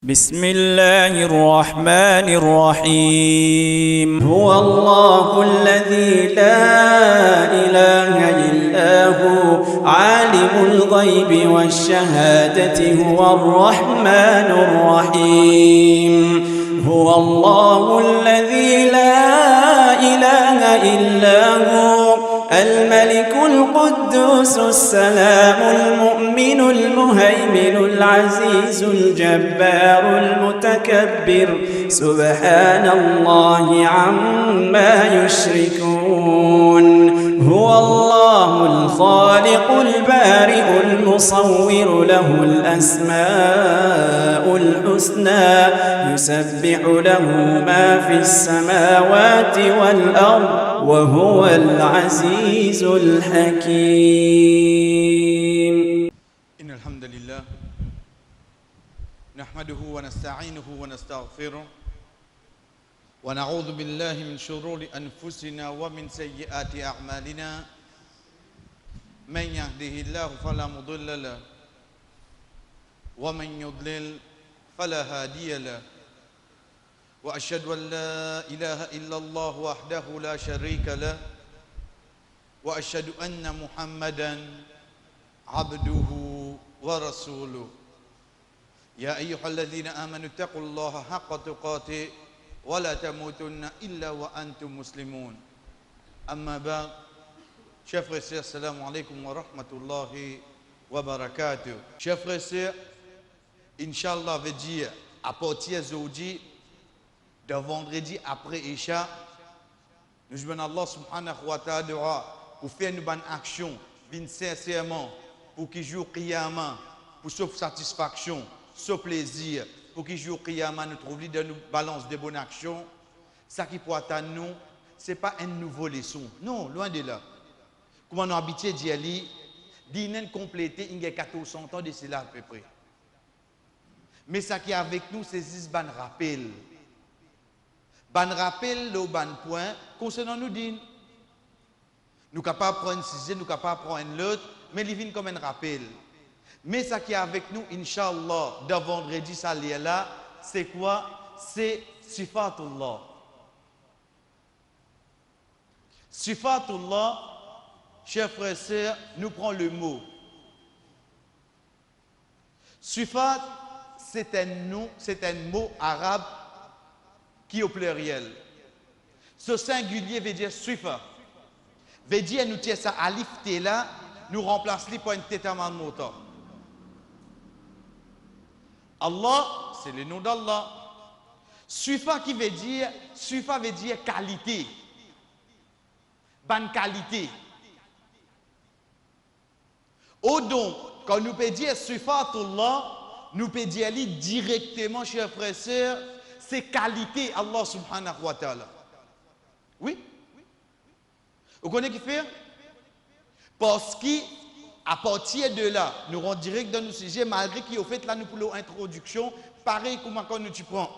بسم الله الرحمن الرحيم هو الله الذي لا إله إلا هو عالم الغيب والشهادة هو الرحمن الرحيم هو الله الذي لا إله إلا هو الملك القدوس السلام المؤمن المهيمن العزيز الجبار المتكبر سبحان الله عما يشركون هو الله الخالق البارئ المصور له الأسماء الحسنى يسبح له ما في السماوات والأرض وهو العزيز الحكيم. إن الحمد لله نحمده ونستعينه ونستغفره ونعوذ بالله من شرور أنفسنا ومن سيئات أعمالنا من يهده الله فلا مضل له ومن يضلل فلا هادي له وأشهد أن لا إله إلا الله وحده لا شريك له وأشهد أن محمدًا عبده ورسوله يا أيها الذين آمنوا اتقوا الله حق تقاته ولا تموتن إلا وأنتم مسلمون أما بعد chers frères et sœurs, assalamu alaikum wa rahmatullahi wa barakatuh. Chers frères et sœurs, Inch'Allah veut dire à partir d'aujourd'hui, de vendredi après Isha, nous demandons Allah subhanahu wa ta'ala pour faire une bonne action, bien sincèrement, pour qu'il joue Qiyama, pour sa satisfaction, ce plaisir, pour qu'il joue Qiyama, nous trouve dans nous balance de bonnes actions. Ça qui peut attendre nous, ce n'est pas une nouvelle leçon. Non, loin de là. Comment nous habitués d'y aller, d'y compléter, il y a 1400 ans de cela à peu près. Mais ça qui est avec nous, c'est ce ban rappel. Ban rappel, le ban point, concernant nous din. Nous ne pouvons pas prendre un sujet, nous ne pouvons pas prendre l'autre, mais il vient comme un rappel. Mais ça qui est avec nous, Inch'Allah, de vendredi, ça là, c'est quoi? C'est Sifatullah. Sifatullah, chers frères et sœurs, nous prenons le mot. Sifat, c'est un mot arabe qui est au pluriel. Ce singulier veut dire Sifa. Veut dire nous tiens ça alif té là, nous remplaçons par une tétaman moto. Allah, c'est le nom d'Allah. Sifa veut dire qualité. Bonne qualité. Au donc, quand nous pouvons dire Sifatullah, nous pouvons dire directement, chers frères et sœurs, c'est qualité Allah subhanahu wa ta'ala. Oui? Vous connaissez qui fait? Parce qu'à partir de là, nous rentrons direct dans nos sujets, malgré qu'il y a fait là, nous pour l'introduction, pareil comme quand nous tu prends,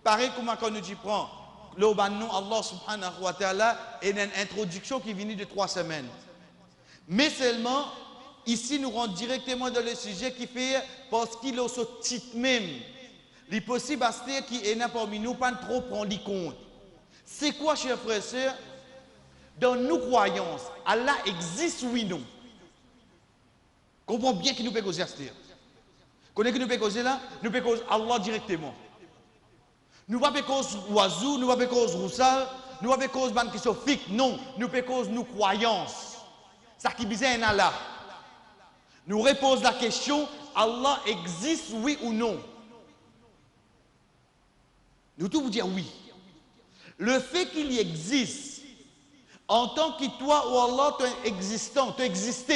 pareil comme quand nous tu prends, le nom Allah subhanahu wa ta'ala est une introduction qui vient de 3 semaines. Mais seulement, ici, nous rentrons directement dans le sujet qui fait, parce qu'il a ce titre même, il est possible à ce qui est là parmi nous, pas trop prendre compte. C'est quoi, chers frères et sœurs? Dans nos croyances, Allah existe oui non. Comprenons bien que nous pouvons causer à ce terre. Connaissez que nous pouvons causer là? Nous pouvons causer Allah directement. Nous ne pouvons pas causer oiseau, nous ne pouvons pas causer roussal, nous ne pouvons pas causer ban qui sont fixes. Non, nous pouvons causer nos croyances. Ça qui bizarre est Allah. Nous repose la question, Allah existe oui ou non? Nous tous vous dire oui. Le fait qu'il y existe, en tant que toi ou Allah, tu es existant, tu existes,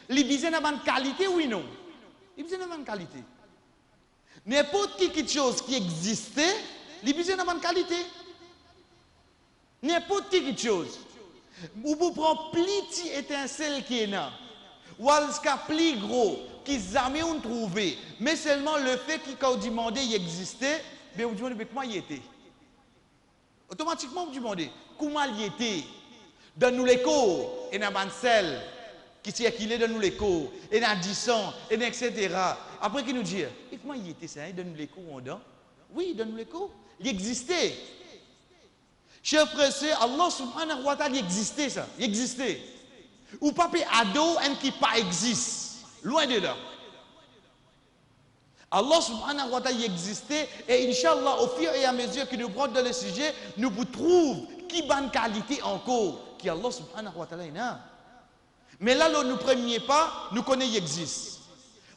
il y a une qualité oui ou non? Il y a une qualité. N'importe quelle chose qui existait, il y a une qualité. N'importe quelle chose. Ou vous prenez plus étincelle qui est là, ou plus gros, qui jamais on trouvé, mais seulement le fait qu'il a demandé il existait, mais vous demandez comment il était. Automatiquement vous demandez comment il était. Dans nous les cours, et dans le sel qui circulait dans nous les cours, et dans 10 ans, et etc. Après qu'il nous dit, et comment il était ça, il donne l'écho en dedans? Oui, il donne l'écho. Il existait. Chers frères, c'est Allah subhanahu wa ta'ala, il existait ça. Il existait. Ou pas ado, un qui pas existe. Loin de là. Allah subhanahu wa ta'ala existait et Inch'Allah, au fur et à mesure que nous prenons dans le sujet, nous vous trouvons qui bonne qualité encore, qui Allah subhanahu wa ta'ala a. Mais là, nous ne prenions pas, nous connaissons qu'il existe.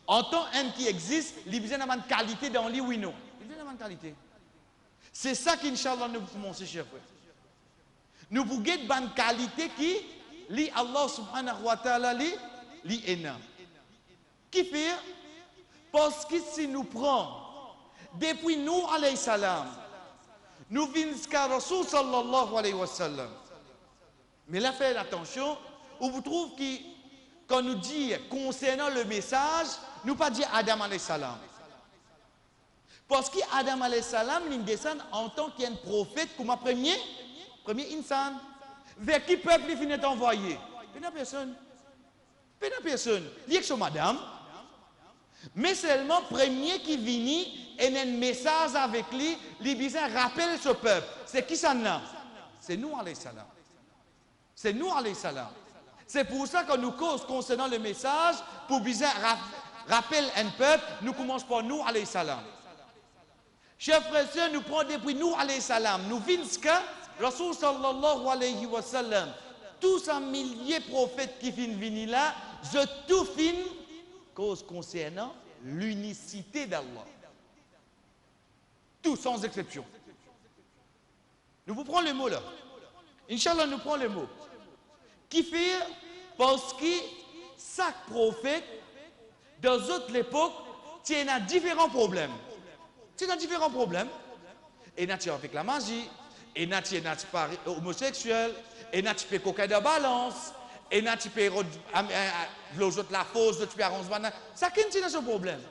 En tant qu'un qui existe, il y a une qualité dans lui, oui, non. Il y a une qualité. C'est ça qu'Inch'Allah nous commençons, chers frères. Nous vous guettons une bonne qualité qui, li Allah subhanahu wa ta'ala, li est. Qui fait? Parce que si nous prenons, depuis nous, alayhi salam, nous venons jusqu'à Rasul sallallahu alayhi wa sallam. Mais là, faites attention, on vous trouve que quand nous dit concernant le message, nous pas dire Adam alayhi salam. Parce qu'Adam alayhi salam, il descend en tant qu'un prophète, comme un premier insan. Vers qui peuple il finit envoyé? Personne. Personne. Il y a que madame. Mais seulement premier qui vient et a un message avec lui, il rappelle ce peuple. C'est qui ça n'a? C'est nous alayhi salam. C'est nous alayhi salam. C'est pour ça que nous cause concernant le message, pour bien rappeler un peuple, nous commençons par nous alayhi salam. Chers frères et sœurs, nous prenons depuis nous alayhi salam. Nous venons jusqu'à Rasul sallallahu alayhi wa sallam. Tous ces milliers de prophètes qui viennent venir là, je tout fin cause concernant l'unicité d'Allah. Tout sans exception. Nous vous prenons le mot là. Inch'Allah, nous prenons le mot. Qui fait parce que chaque prophète, dans d'autres époques, il y a différents problèmes. Il y a différents problèmes. Et il y a avec la magie, et il y a homosexuel, et il y a coquin de balance, et il y a la fausse, tu peux arranger. Ça, c'est un problème.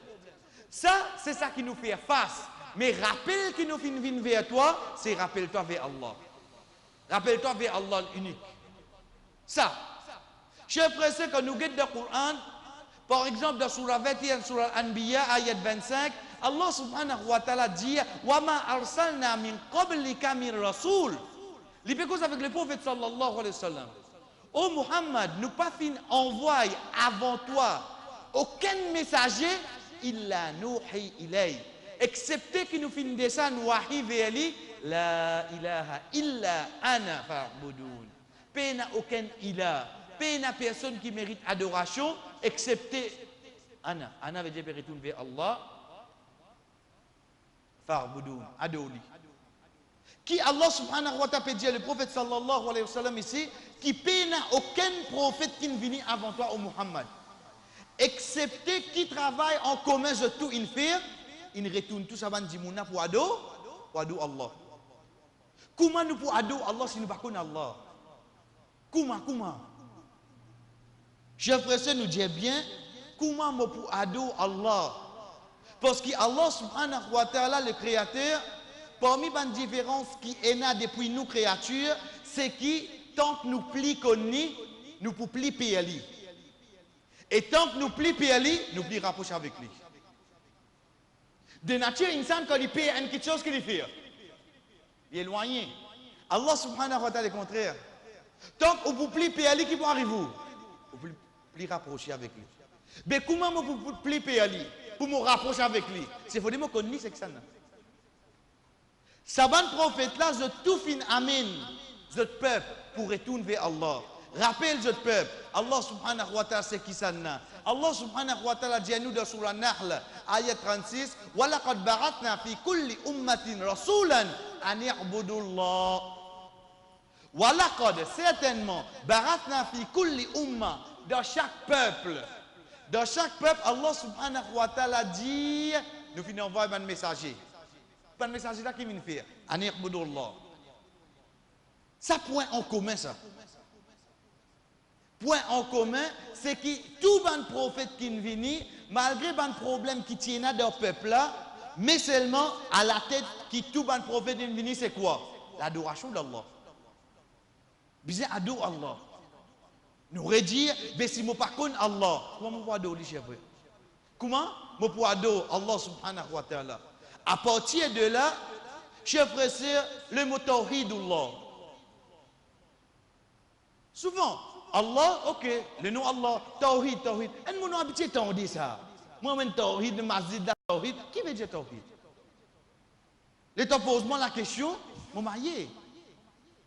Ça, c'est ça qui nous fait face. Mais rappel qui nous fait vers toi, c'est rappelle-toi vers Allah. Rappelle-toi vers Allah unique. Ça. Chers frères, quand nous regardons le Coran, par exemple, dans Surah 21, Surah Anbiya, ayat 25, Allah subhanahu wa ta'ala dit wa ma arsalna min qablika min rasul. Il fait cause avec le prophète sallallahu alayhi wa sallam. Oh Muhammad, nous pas fin envoyer avant toi aucun messager illa nuhi ilay. Excepté que nous fin descendre wahi vers lui, la ilaha illa ana fa'budun. Pena aucun ilah, pena personne qui mérite adoration excepté ana. Ana veut dire retourner vers Allah. Fa'budun, adoli. Qui Allah subhanahu wa ta'ala peut dire le prophète sallallahu alayhi wa sallam ici, qui pena aucun prophète qui ne vient avant toi au Muhammad. Excepté qui travaille en commun de tout il fait, il retourne tout ça van dimouna pour ado Allah. Comment nous pour ado Allah si nous pas connaissons Allah? Comment? Chers frères, nous disons bien, comment nous pour ado Allah? Parce que Allah subhanahu wa ta'ala, le créateur, parmi les différences qui est là depuis nous créatures, c'est que tant que nous plis connus, nous pouvons plis PLI. Et tant que nous plis PLI, nous plis rapprocher avec lui. De nature, insan, quand il paye quelque chose qu'il fait, il est éloigné. Allah subhanahu wa ta'ala, le contraire. Tant que vous plis PLI, qui va arriver? Vous pouvez plis rapprocher avec lui. Mais comment vous pouvez plis PLI? Pour me rapprocher avec lui. C'est faut dire que nous c'est que ça. Saban prophète là, je tout fin amène ce peuple pour retourner vers Allah. Rappelle ce peuple, Allah subhanahu wa ta'ala c'est qui ça n'a. Allah subhanahu wa ta'ala dit à nous dans Surah Nahl, ayat 36, wa laqad ba'athna fi kulli ummatin rasulan an ya'budu Allah. Wa laqad certainement ba'athna fi kulli umma dans chaque peuple. Dans chaque peuple, Allah subhanahu wa ta'ala dit, nous finissons envoyer un messager. Un messager là qui vient faire. An ya'budu Allah. Ça point en commun ça. Point en commun, c'est que tout le prophète qui vient, malgré les problèmes qui tiennent dans le peuple là, mais seulement à la tête qui tout le prophète qui vient, c'est quoi? L'adoration d'Allah. Bien adore Allah. Nous redire, mais si je ne pas Allah, comment on va adorer, chef frère? Comment? Mon poids Allah subhanahu wa ta'ala. À partir de là, chers frères et sœurs, le mot tawhidullah. Souvent, Allah, ok, le nom Allah, tawhid, tawhid. Et nous avons habitué à dire ça. Moi-même, tawhid, masjid, tawhid. Qui veut dire tawhid? L'État pose-moi la question, mon marié.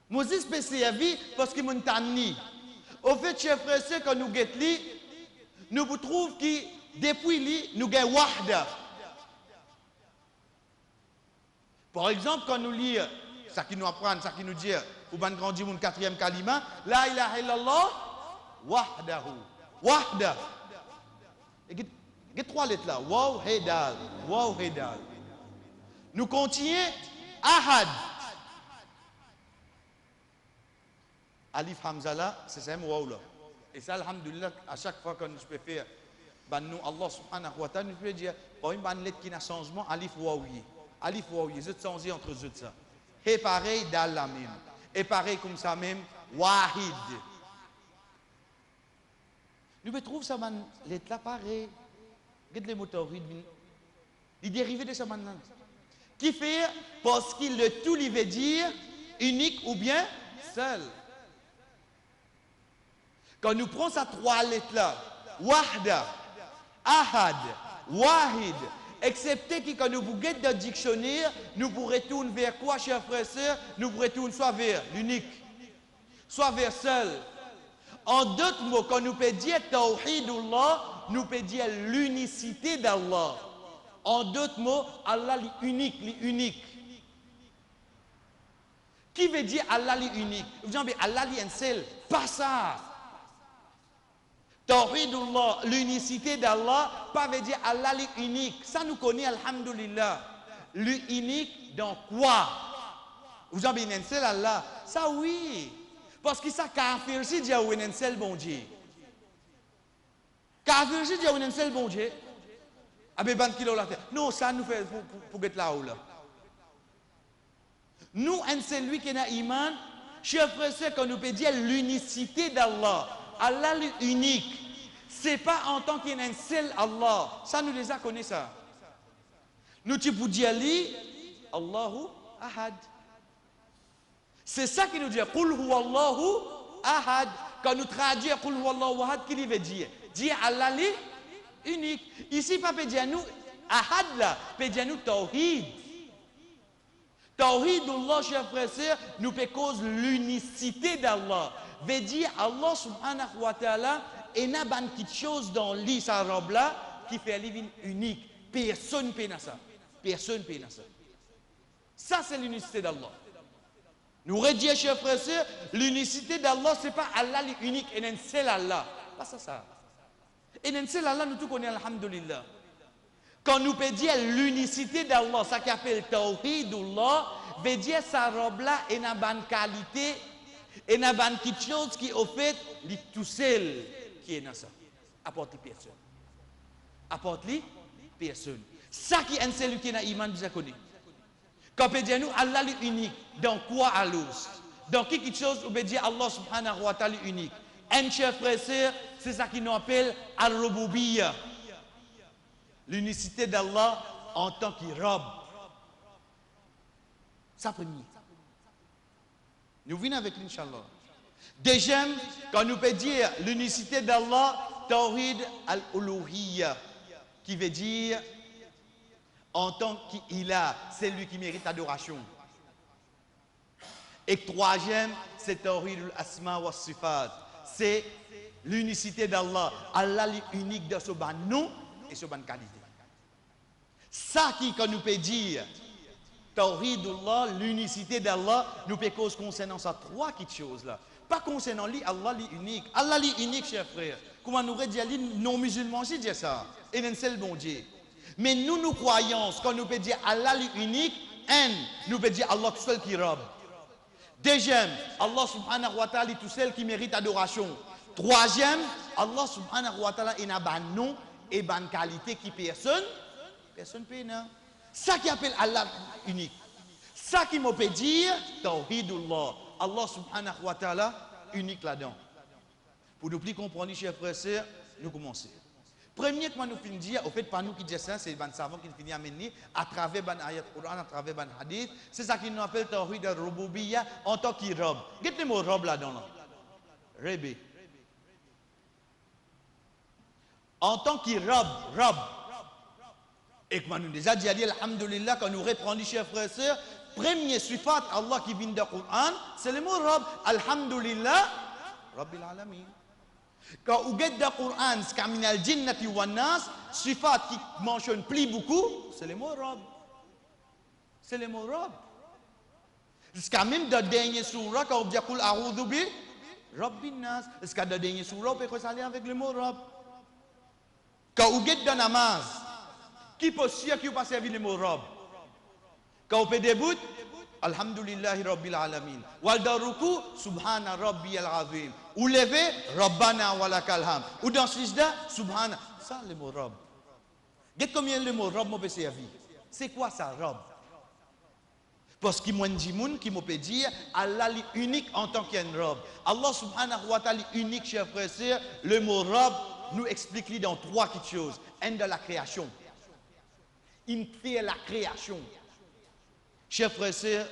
Moi, je spécialise parce que mon tanni. Au fait, chers frères et sœurs, quand nous guettons, nous vous trouvons que depuis lui, nous avons wahda. Par exemple, quand nous lisons, ça qui nous apprend, ça qui nous dit, pour bien grandir mon quatrième kalima, la ilaha illallah, wahdahu. Wahda. Il y a trois lettres là. Waw, hedal. Waw, hedal. Nous continuons. Ahad. Alif Hamza là, c'est ça, waw là. Et ça, alhamdulillah, à chaque fois que nous pouvons faire, ben nous, Allah subhanahu wa ta'ala, nous pouvons dire, par une lettre qui n'a changement, alif wawiye. Alif wawiye, je changé entre eux ça. Et pareil, dal la même. Et pareil comme ça même, wahid. Nous pouvons trouver ça, lettre là pareil. Regardez les mots tawhid, il dérivé de ça maintenant. Qui fait, parce qu'il le tout lui veut dire unique ou bien seul. Quand nous prenons ces trois lettres-là, wahda, ahad, wahid, excepté que quand nous bouguettons dans le dictionnaire, nous pourrons retourner vers quoi, chers frères et sœurs? Nous pourrons retourner soit vers l'unique, soit vers seul. En d'autres mots, quand nous pouvons dire tawhidullah, nous pouvons dire l'unicité d'Allah. En d'autres mots, Allah est unique. Qui veut dire Allah est unique? Vous dites, Allah est un seul. Pas ça. Tawhidullah, l'unicité d'Allah, pas veut dire Allah est unique. Ça nous connaît, alhamdulillah. L'unique dans quoi? Vous dites, un seul Allah. Ça oui. Parce que ça, kafir, si Dieu est un seul bon Dieu. Kafir, si Dieu est un seul bon Dieu. Non, ça nous fait pour être là-haut. Là. Nous, c'est lui qui a iman. Chers frères et sœurs, quand nous peut dire l'unicité d'Allah, Allah est unique. Ce n'est pas en tant qu'il y a un seul Allah. Ça, nous déjà connaissons ça. Nous, tu peux dire lui, Allahu ahad. C'est ça qui nous dit, Qul huwa Allahu ahad. Quand nous traduisons Qul huwa Allahu ahad, qu'est-ce qu'il veut dire? Dire Allah est unique. Ici, pas peut dire nous, ahad là, peut dire nous tawhid. Tawhidullah, chers frères et sœurs, nous peut cause l'unicité d'Allah. Veut dire Allah subhanahu wa ta'ala, il y a quelque chose dans lui, sa robe là, qui fait lui unique. Personne ne peut ça. Personne ne peut ça. Ça, c'est l'unicité d'Allah. Nous redisons, chers frères et sœurs, l'unicité d'Allah, ce n'est pas Allah l'unique, et un seul Allah. Pas ça. Et un seul Allah, nous tout connaissons, alhamdulillah. Quand nous peut dire l'unicité d'Allah, ça qui appelle Tawhidullah, veut dire sa robe là, et une bonne qualité, et une bonne quelque chose qui, au fait, est tout seul qui est dans ça. Apporte personne. Apporte personne. Ça qui est un seul qui est dans l'iman, vous connaissez. Quand on peut dire nous, Allah est unique. Dans quoi Allah? Dans quelque chose, on peut dire Allah subhanahu wa ta'ala est unique. Un chef frère et sœur, c'est ça qui nous appelle al-rububiyya. L'unicité d'Allah en tant que robe. Ça premier. Nous venons avec l'Inch'Allah. Deuxième, quand nous peut dire l'unicité d'Allah, Tawhid al-uluhiyya, qui veut dire en tant qu'il a, c'est lui qui mérite adoration. Et troisième, c'est Tawhid al-asma wa sifat. C'est l'unicité d'Allah. Allah est unique dans son nom et son qualité. Ça qui, quand nous peut dire Tawhidullah, l'unicité d'Allah, nous peut cause concernant ça trois petites choses là. Pas concernant lui, Allah est unique. Allah est unique, chers frères. Comment nous dire non-musulmans aussi dire ça? Et un seul bon Dieu. Mais nous croyons, quand nous peut dire Allah est unique, nous peut dire Allah tout seul qui robe. Deuxième, Allah subhanahu wa ta'ala est tout seul qui mérite adoration. Troisième, Allah subhanahu wa ta'ala est un nom et une qualité qui personne ne peut. Ça qui appelle Allah unique. Ça qui me peut dire Tawhidullah. Allah subhanahu wa ta'ala unique là-dedans. Pour nous plus comprendre, chers frères et sœurs, nous commençons. Premier que nous finissons dire, au fait, pas nous qui disons ça, c'est les savants qui finissent à mener à travers les ayats Coran, à travers les hadiths. C'est ça qui nous appelle Tawhid al-Rububiyya en tant que rob. Qu'est-ce que le mot rob là-dedans là? Rebbe. En tant que rob. Et comme nous déjà dit, alhamdulillah, quand nous reprenons, chers frères et sœurs, premier sifat Allah qui vient dans le Coran, c'est le mot rob. Alhamdulillah, Rabbil Alamin. Quand vous regardez dans le Coran, ce qu'il y a jinnati wa nas, sifat qui mentionne plus beaucoup, c'est le mot rob. C'est le mot rob. Ce qu'il y a même dans le dernier surah, quand vous dites Qul a'udhu bi Rabbin nas, ce qu'il y a dans le dernier surah, vous pouvez aller avec le mot rob. Quand vous regardez dans la namaz, qui peut sûr qui vous pas servir le mot rob? Quand vous faites debout, Alhamdulillahi Rabbil Alamin. Wal daruku, Subhana Rabbi al-Azim. Ou lever, Rabbana walakal ham. Ou dans Sijda, Subhana. Ça, le mot rob. Regardez combien le mot rob m'a servi. C'est quoi ça, rob? Parce qu'il m'a dit, qui m'a dire, Allah est unique en tant qu'un rob. Allah subhanahu wa ta'ala est unique, chers frères et sœurs. Le mot rob nous explique dans trois choses. Un de la création. Il fait la création. Chers frères et sœurs,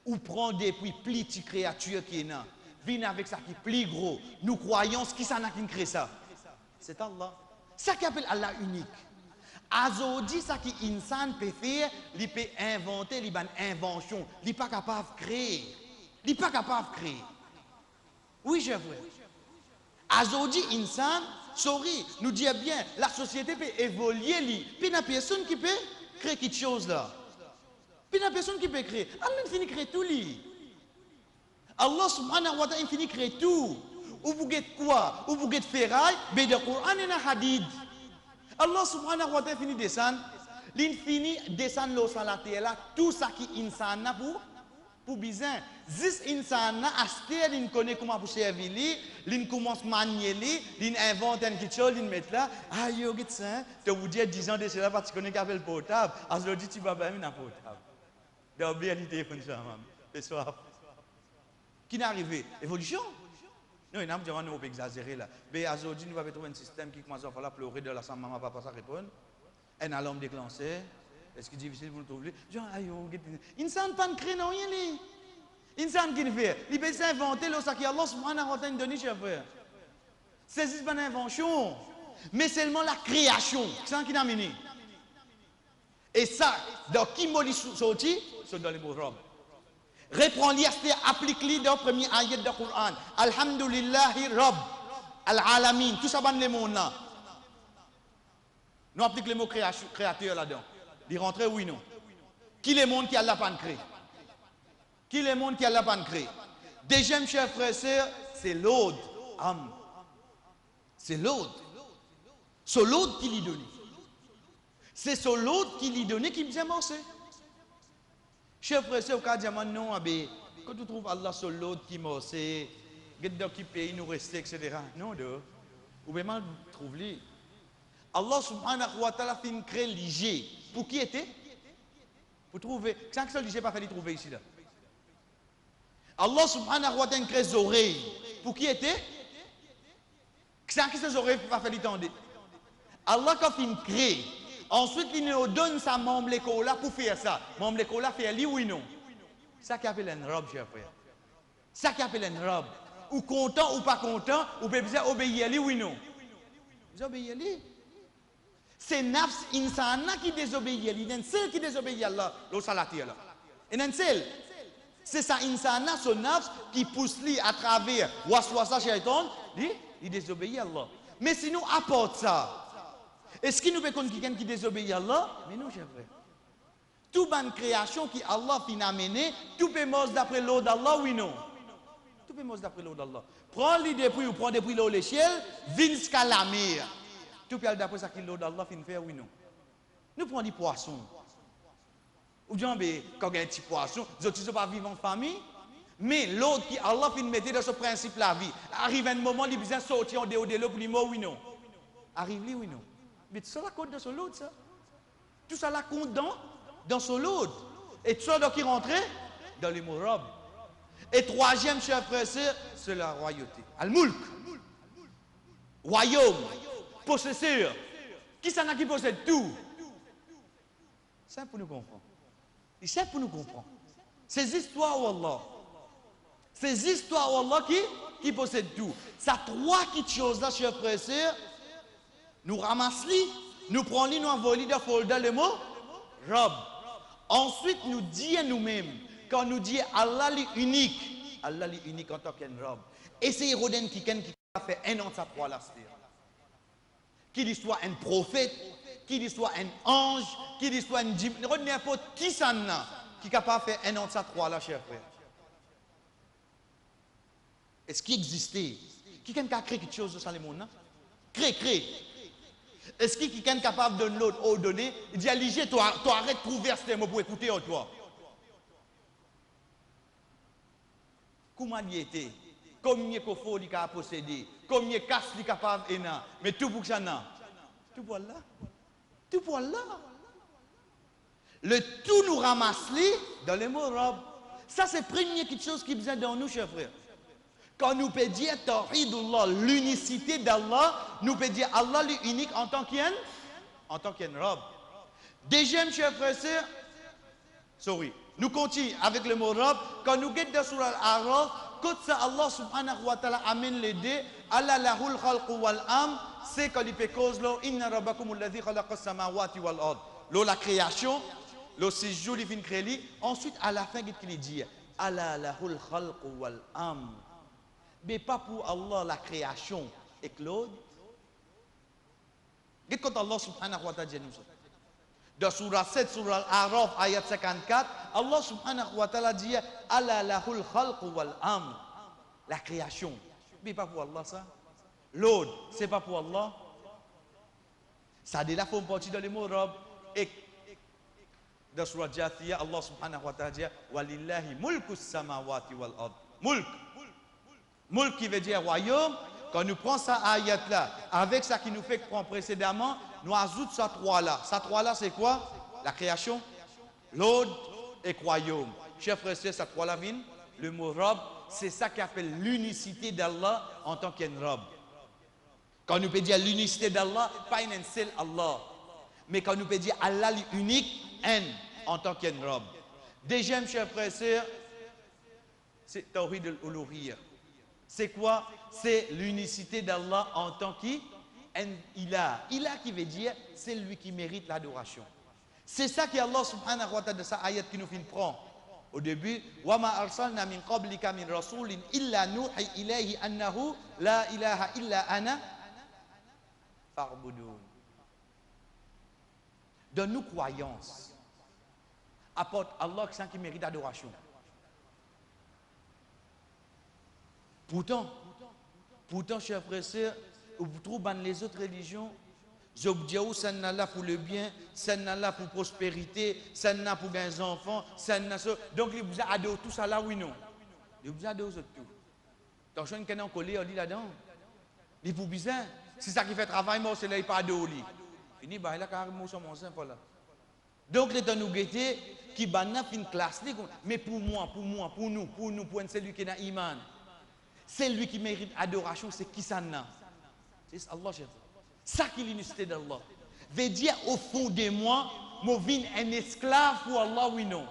ou prend des plus petites créatures qui est là, viennent avec ça qui est plus gros. Nous croyons ce qui s'en a qui crée ça. C'est Allah. Ça qui appelle Allah unique. Azodi, ça qui insan peut faire, il peut inventer, il peut invention, il n'est pas capable de créer. Il n'est pas capable de créer. Oui, je vois. Azodi, insan, sorry, nous dit bien, la société peut évoluer, puis il n'y a personne qui peut créer quelque chose là. Puis il n'y a personne qui peut créer. Allah finit créer tout lui. Allah subhanahu wa ta'ala finit créer tout. Ou vous êtes quoi? Ou vous êtes ferraille, mais le Coran et le hadith. Allah subhanahu wa ta'ala finit descendre. L'infini descend l'eau sur la terre là. Tout ça qui est insana pour bizarre. Zis insana, aster, il connaît comment pour servir lui. Il commence à manier lui. Il invente quelque chose, il met là. Ah, yo, get ça. Tu vous dis 10 ans de cela parce que tu connais qu'avec le portable. Alors, je dis, tu vas bien un portable. De oublier le téléphone, ça, maman. C'est soif. Qui n'est arrivé? Évolution. Non, il y a un peu exagéré là. Mais aujourd'hui, nous allons trouver un système qui commence à faire pleurer de la sang, maman, papa, ça répond. Un alarme déclenché. Est-ce que c'est difficile pour nous trouver? Genre, aïe, il ne sent pas de créer, non, rien. Il ne sent pas de faire. Il peut s'inventer, ce qui Allah subhanahu wa ta'ala donné, chers frères. C'est pas une invention. Mais seulement la création. C'est ça qui n'a mené. Et ça, dans qui m'a dit sorti? C'est dans les mots robes. Reprends-les, applique-les dans le premier ayat du Coran. Alhamdulillahi Rabb al-Alamin. Tout ça, c'est les mots là. Nous appliquons les mots créateur là-dedans. Il rentre, oui, non. Qui les mondes qui a la panne créé? Qui les mondes qui a la panne créé? Deuxième, chers frères et sœurs, c'est l'aude. C'est l'aude. C'est l'aude qui lui donne. C'est ce l'autre qui lui donne qui me dit c'est. Chers frères et sœurs, quand non, quand tu trouves Allah sur l'autre qui m'a c'est, dans quel pays nous rester, etc. Non, ou bien mal trouver. Allah subhanahu wa ta'ala fait une crée léger. Pour qui était? Pour trouver. C'est que ça léger pas fait trouver ici là. Allah subhanahu wa ta'ala crée des oreilles. Pour qui était? C'est que ces oreilles pas fait tendre. Allah a fait une crée. Ensuite, il nous donne sa membre l'école pour faire ça. Membre l'école fait lui oui non. Ça qui appelle un robe, cher frère. Ça qui appelle un robe. Ou content ou pas content, ou peut bien obéir à lui oui non. Vous obéissez à lui. C'est nafs insana qui désobéit à lui. Il y a un seul qui désobéit à Allah. L'eau salati là. Il y a un seul. C'est ça insana, ce nafs qui pousse lui à travers waswasa shaitan, il désobéit à Allah. Mais si nous apporte ça, est-ce qu'il nous peut connaître quelqu'un qui désobéit à Allah? Mais non, cher frère. Toute bonne création qui Allah finit amener, tout peut mourir d'après l'eau d'Allah, oui, non. Tout peut mourir d'après l'eau d'Allah. Prends l'idée depuis ou prends depuis l'eau de l'échelle, viens jusqu'à la mer. Tout peut aller d'après ça que l'eau d'Allah finit faire, oui, non. Nous prenons des poissons. Ou bien, quand il y a un petit poisson, nous ne sommes pas vivre en famille, mais l'autre qui Allah finit mettre dans ce principe la vie, arrive un moment, il a besoin de sortir en dehors de l'eau pour lui mourir, oui, non. Arrive lui, oui, non. Mais tout ça la compte dans son lot, ça. Tout ça la compte dans son lot. Et tout ça qui rentrait dans les mots robes. Et troisième, chers frères et sœurs, c'est la royauté. Al-Mulk. Royaume. possesseur. Qui ça n'a qui possède tout? C'est pour nous comprendre. C'est pour nous comprendre. Ces histoires Allah. Ces histoires Allah qui possèdent tout. Ça trois petites choses là, chers frères et sœurs, nous ramassons, nous prenons, nous envoyons dans le folder le mot robe. Ensuite, nous disons nous-mêmes, quand nous disons Allah est unique en tant qu'un robe. Et c'est Hérodène qui a fait un an de sa trois là. Qu'il soit un prophète, qu'il soit un ange, qu'il soit un djinn, n'importe qui ça n'a, qui est capable de faire un an de sa trois là, chers frères. Est-ce qu'il existait? Qui a créé quelque chose de ça, le monde? Crée. Est-ce qu'il est capable de l'autre ou donner? Il dit, Aligé, toi arrête de trouver ce mot pour écouter, toi. Comment il était? Combien de faut il a possédé? Combien de casse il est capable de faire? Mais tout pour ça, non. Tout pour là. Tout pour là. Le tout nous ramasse dans les mots robe. Ça, c'est la première chose qui vient dans nous, chers frères. Quand nous pouvons dire Tawhidullah, l'unicité d'Allah, nous pouvons dire Allah est unique en tant qu'un robe. Deuxième, chers frères et sœurs, nous continuons avec le mot robe. Quand nous guettons dans Surah Al-A'raf, quand ça Allah subhanahu wa ta'ala amène les deux, Allah lahul khalqu wal am, c'est quand il fait cause là, inna rabbakum alladhi khalaqa as-samawati wal ard. La création, le séjour il vient créer. Ensuite à la fin il dit Allah lahul khalqu wal am. Mais pas pour Allah la création et Claude. Qu'est-ce que Allah subhanahu wa ta'ala dit nous ça? Dans surah 7, surah Al-A'raf, ayat 54, Allah subhanahu wa ta'ala dit Ala lahul khalq wal am. La création. Mais pas pour Allah ça. L'autre, c'est pas pour Allah. Ça déjà fait partie dans les mots rob. Et dans surah Jathiyah, Allah subhanahu wa ta'ala dit Walillahi mulkus samawati wal ard. Mulk qui veut dire royaume. Quand nous prenons ça ayat là, avec ça qui nous fait prendre précédemment, nous ajoutons ça trois là. Ça trois là, c'est quoi? La création, l'ordre et le royaume. Chers frères et sœurs, ça trois là vient. Le mot robe, c'est ça qui appelle l'unicité d'Allah en tant qu'un robe. Quand nous pouvons dire l'unicité d'Allah, pas un seul Allah. Mais quand nous pouvons dire Allah l'unique, un en tant qu'un robe. Deuxième, chers frères et sœurs, c'est Tawhid al-Uluhiyya. C'est quoi? C'est l'unicité d'Allah en tant qu'Ilah. Ilah qui veut dire, c'est lui qui mérite l'adoration. C'est ça qu'Allah subhanahu wa ta'ala de sa ayat qui nous fait prendre. Au début, وَمَا أَرْسَلْنَا مِنْ قَبْلِكَ مِنْ رَسُولٍ إِلَّا نُوحِي إِلَيْهِ أَنَّهُ لَا إِلَهَ إِلَّا أَنَا فَاعْبُدُونِ. Dans nos croyances, apporte Allah qui mérite l'adoration. Pourtant, chers frères et sœurs, vous trouvez dans les autres religions, je dis où ça n'a là pour le bien, ça n'a là pour prospérité, ça n'a pour gagner des enfants, ça n'a ça. Donc, il vous a adoré tout ça là, oui, non. Il vous a adoré tout. Tant que vous avez collé, on dit là-dedans. Il vous bizarre. C'est ça qui fait travail, moi, c'est là, il pas adoré. Fini, bah, il a carrément son mon sein, là. Donc, les temps nous guetter, qui banna fin classe, mais pour moi, pour nous, pour celui qui a iman. C'est lui qui mérite adoration, c'est qui ça n'a? C'est Allah, chef. Ça qui est l'unicité d'Allah. Veut dire au fond de moi, je suis un esclave pour Allah, oui, non.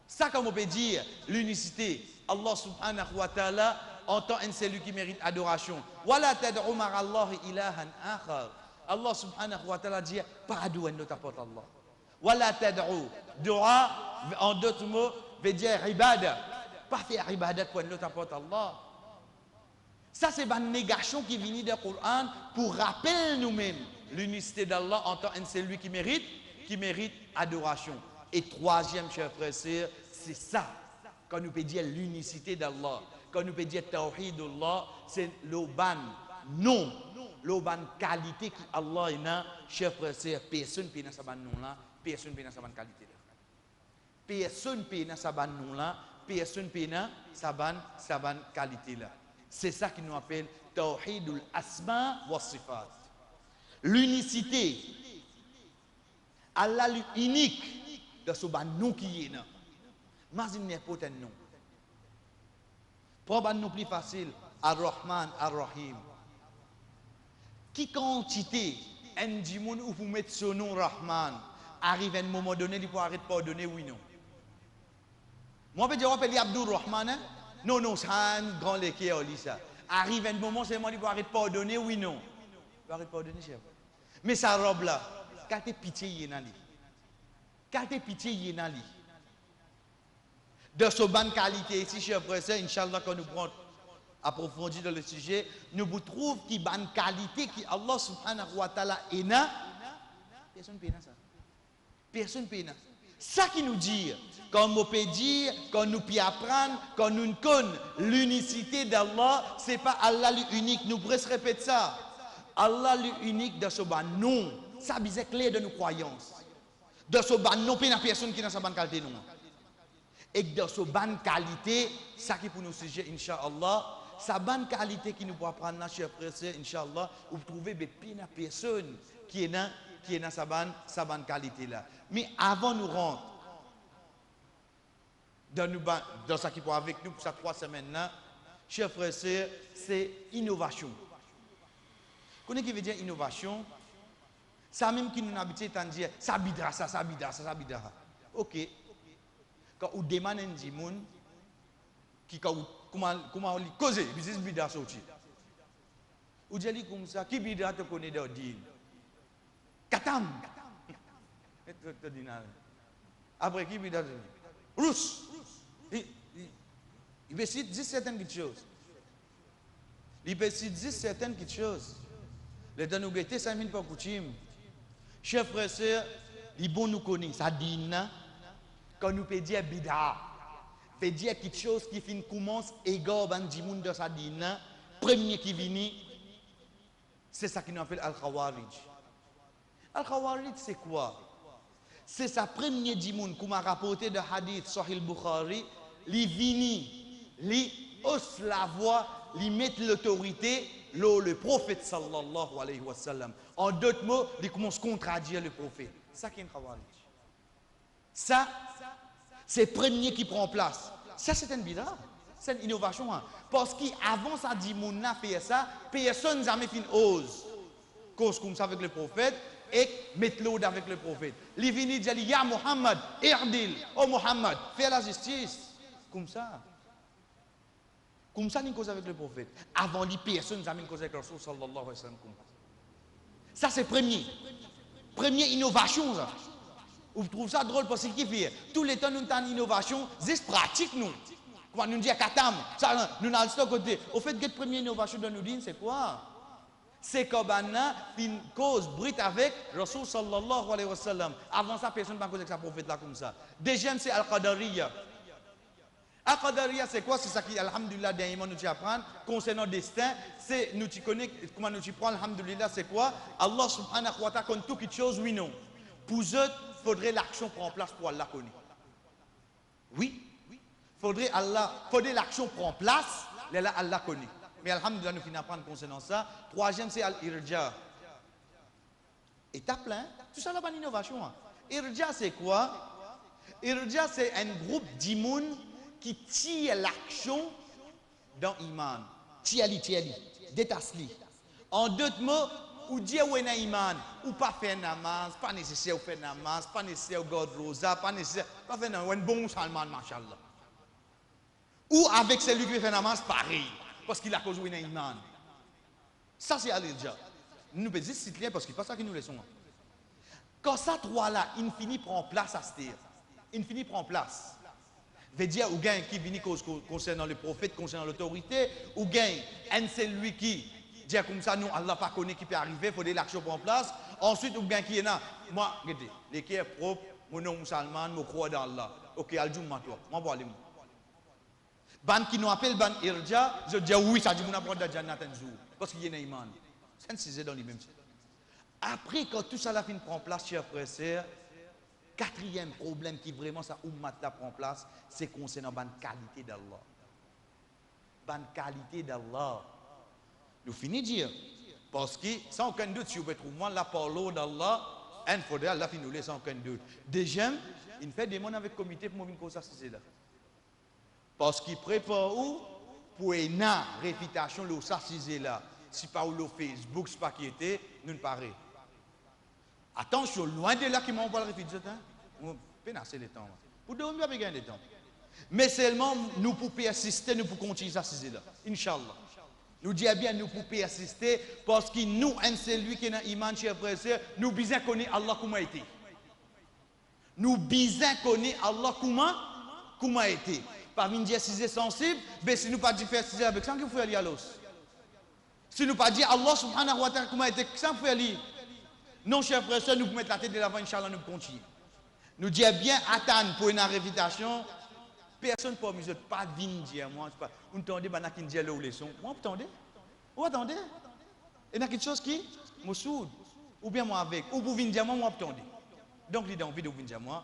Ça, comme on peut dire, l'unicité. Allah subhanahu wa ta'ala entend un celui qui mérite adoration. Wala tad'u ma'allahi ilahan akhar. Allah subhanahu wa ta'ala dit, pas adouer notre apporte Allah. Wala tad'u. Dua, en d'autres mots, veut dire ibada. Pas faire ibadat pour notre apporte Allah. Ça, c'est une négation qui vient du Coran pour rappeler nous-mêmes l'unicité d'Allah en tant que celui qui mérite adoration. Et troisième, chers frères et sœurs, c'est ça. Quand nous pouvons dire l'unicité d'Allah, quand nous pouvons dire Tawhidullah, c'est l'oban, non, l'oban qualité qui Allah a, chers frères et sœurs, personne ne peut sa ban non là, personne ne peut sa ban qualité là. Personne ne peut sa ban non là, personne ne peut sa ban qualité là. C'est ça qui nous appelle Tawhidul Asma wa Sifat. L'unicité. Allah l'unique de ce nom qui est là. Mais il n'est pas un nom. Pour un nom plus facile, Ar-Rahman, Ar-Rahim. Qui quantité, un dimoun ou vous mettez son nom Rahman, arrive à un moment donné, il faut arrêter de pardonner, oui, non. Moi, je peux dire, on peut dire Abdul Rahman, hein? Non, non, c'est un grand léquer, ça. Arrive un moment, c'est moi qui peux arrêter de pardonner, oui, non. Il faut arrêter de pardonner, chef. Mais ça robe là, quand tu pitié, il y a quand tu pitié, il y a de ce bonne qualité ici, chef frère, Inch'Allah, quand nous prenons approfondir dans le sujet, nous vous trouvons qui bonne qualité qui Allah subhanahu wa ta'ala est là. Personne ne peut ça. Personne ne peut ça. Ça qui nous dit, quand nous peut dire, quand nous peut apprendre, quand nous connaissons l'unicité d'Allah, ce n'est pas Allah l'unique. Nous pourrions se répéter ça. Allah l'unique dans ce ban non. Ça c'est clair de nos croyances. Dans ce ban non, il n'y a personne qui n'a sa bonne qualité non. Et dans ce bonne qualité, ça qui pour nous sujet, Inch'Allah, sa bonne qualité qui nous peut apprendre là, chers frères, Inch'Allah, vous trouvez des personne qui est dans sa bonne qualité là. Mais avant nous rentrer dans ce qui peut avec nous pour ces 3 semaines là, chers frères, c'est innovation. Vous connaissez ce qui veut dire innovation? Ça même qui nous habite à dire, ça bidra, ça bidra, ça bidra. Ok. Quand on demande un dimoun, qui comment on lui cause, business bidra sorti. Ou dit comme ça, qui bidra te connaît d'ordine? Katam. Après qui bidra? Rousse. Il peut dire certaines choses. Il peut dire certaines choses. Les temps nous guetter, ça mine pas coutume. Chers frères et sœurs, il bon nous connaît, ça dit quand nous peut dire bida, peut dire quelque chose qui fin commence égard ban dimoun de sa dina, premier qui vient, c'est ça qui nous appelle al-Khawarij. Al-Khawarij c'est quoi? C'est sa première dimoun qu'on m'a rapporté de hadith Sahih Bukhari, li vini, li hausse la voix, li met l'autorité, le prophète sallallahu alayhi wa sallam. En d'autres mots, il commence à contredire le prophète. Ça qui est un Khawarij. Ça, c'est le premier qui prend place. Ça, c'est une bid'a. C'est une innovation. Hein. Parce qu'avant ça dit, mon a fait ça, personne n'a jamais fait une ose. Cause comme ça avec le prophète et mettre l'eau avec le prophète. Il vient dire, Ya Muhammad, Irdil, oh Muhammad, fais la justice. Comme ça. Comme ça, il y a une cause avec le prophète. Avant, les personnes n'ont une cause avec le Rasul sallallahu alayhi wa sallam. Ça, c'est premier. Première innovation, ça. Vous trouvez ça drôle parce qu'il fait. Tous les temps, nous avons une innovation, c'est pratique, nous. Quand nous disons Katam, ça, nous avons ce côté. Au fait, la première innovation de nous dire, c'est quoi? C'est qu'on a une cause brute avec Rasul sallallahu alayhi wa sallam. Avant ça, personne n'a pas causé avec sa prophète là comme ça. Deuxième, c'est Al-Qadariya. Al-Qadariya, c'est quoi? C'est ça qui, alhamdulillah, dernièrement, nous apprendre concernant le destin. C'est, nous tu connais, comment nous tu prends, alhamdulillah, c'est quoi? Allah subhanahu wa ta'ala compte tout quelque chose, oui, non. Pour eux, il faudrait l'action prendre place pour Allah connaître. Oui, faudrait l'action prendre place, là, Allah connaît. Mais alhamdulillah, nous finissons apprendre concernant ça. Troisième, c'est Al-Irja. Étape plein, tout ça là, c'est une innovation. Hein. Irja, c'est quoi? Irja, c'est un groupe d'imouns qui tire l'action dans l'iman. Tire-li, détache-li. En d'autres mots, ou dire où est iman, ou pas faire namaz, pas nécessaire de faire namaz, pas nécessaire de garder rosa, pas nécessaire, pas faire un bon musulman, machallah. Ou avec celui qui fait namaz, pareil, parce qu'il a cause où est iman. Ça c'est al-irja. Nous pouvons dire c'est parce qu'il n'est pas ça que nous laissons. Quand ça trois là, il finit prend place à se dire, il finit prend place. Veut dire ou gain qui vient concernant le prophète, concernant l'autorité, ou gain un c'est lui qui dit comme ça, nous Allah pas connaît qui peut arriver, il faut que l'action prenne place. Ensuite, ou gain qui est là, moi, regardez, les qui est propre, mon nom musulman, mon croix dans Allah. Ok, al-jumma toi, moi bon aller. Ban qui nous appelle ban irja, je dis oui, ça dit mon apprendre de Jannat un jour, parce qu'il y a un iman. C'est dans les mêmes. Après, quand tout ça la fin prend place, chers frères et sœurs, quatrième problème qui vraiment ça ummat prend place, c'est concernant la qualité d'Allah. La qualité d'Allah. Nous finissons de dire, parce que sans aucun doute, si vous pouvez trouver la parole d'Allah, il faudrait Allah finir sans aucun doute. Deuxième, il fait des mondes avec le comité pour nous ça c'est là. Parce qu'il prépare où pour une réputation le ça c'est là. Si pas ou le Facebook, c'est pas qui était, nous ne parlons. Attention, loin de là qui m'envoie le réfugié. On peut nasser les temps. Pour dormir, on gagner le temps. Mais seulement, nous pouvons persister, nous pouvons continuer à s'assiser là. Inch'Allah. Nous disons bien, nous pouvons persister parce que nous, c'est lui qui est dans l'iman, cher frère et sœur, nous besoin connaître Allah comment été. Nous besoin connaître Allah comment été. Parmi nous dire si c'est sensible, mais si nous pas dire faire avec ça, qu'il faut aller à l'os. Si nous pas dire Allah subhanahu wa ta'ala comment été, ça faut aller. Non, cher frère et sœur, nous pouvons mettre la tête de l'avant, Inch'Allah, nous continuons. Nous disons bien, attendre pour une invitation. Personne pour nous pas venir dire moi pas on entendez bana qui dire le leçon moi attendez et n'a quelque chose qui me soude ou bien moi avec ou pour venir dire moi attendez donc il a envie de venir dire moi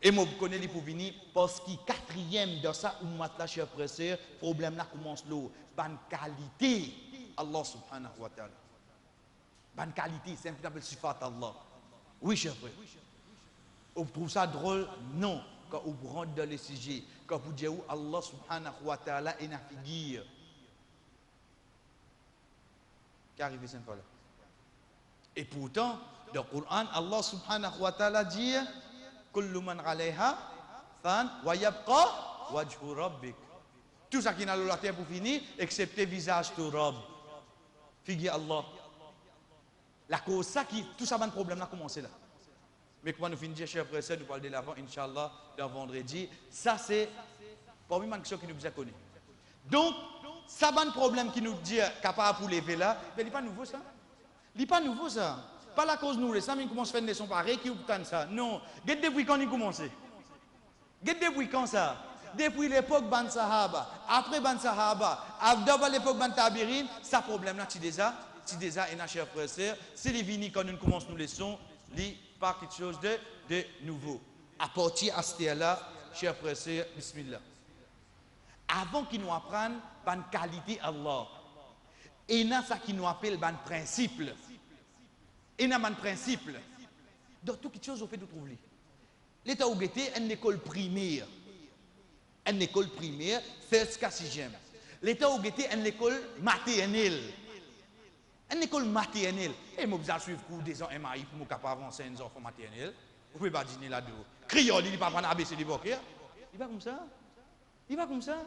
et moi connais les pour venir parce que quatrième dans ça ummat la cher frère problème là commence l'eau bonne qualité Allah subhanahu wa ta'ala bonne qualité c'est un peu appelle sifat Allah oui cher frère on trouve ça drôle non quand vous rentrez dans le sujet, quand vous dites Allah subhanahu wa ta'ala est une figure. Qui arrive cette fois-là. Et pourtant, dans le Coran, Allah subhanahu wa ta'ala dit Kullu man alayha fan wa yabqa wajhu rabbik. Tout ça qui n'a la terre pour finir, excepté visage de Rabb. Figure Allah. La cause ça qui, tout ça, un problème, là, commencé là. Mais comment nous finissons, cher frère, nous parlons de l'avant, Inch'Allah, dans vendredi. Ça, c'est parmi les questions qui nous a connues. Donc, ça, c'est un problème qui nous dit capable pour lever là. Mais il n'est pas nouveau, ça. Il n'est pas nouveau, ça. Pas la cause nous, ça, mais commence à faire une leçon pareille qui obtient ça. Non. Depuis quand il a commencé? Depuis quand ça? Depuis l'époque Ban Sahaba. Après Ban Sahaba. Avant l'époque Ban Tabirin, ça, problème là, tu déjà, et cher frère, c'est les vinis quand nous commençons nos leçons. Pas quelque chose de nouveau. À partir de ce là, chers frères et sœurs, bismillah. Avant qu'ils nous apprennent une qualité Allah, il y a ça qui nous appelle un principe. Il y a un principe. Dans toute chose, on fait de trouver. L'État où était une école primaire. Une école primaire, 16e. L'État où était une école maternelle. Une école maternelle. Et moi, je suis cours des ans MAI pour me capable avancer les enfants maternels. Vous pouvez pas dîner là-dedans. Criol, il ne va pas prendre ABC de Boker. Il va comme ça. Il va comme ça.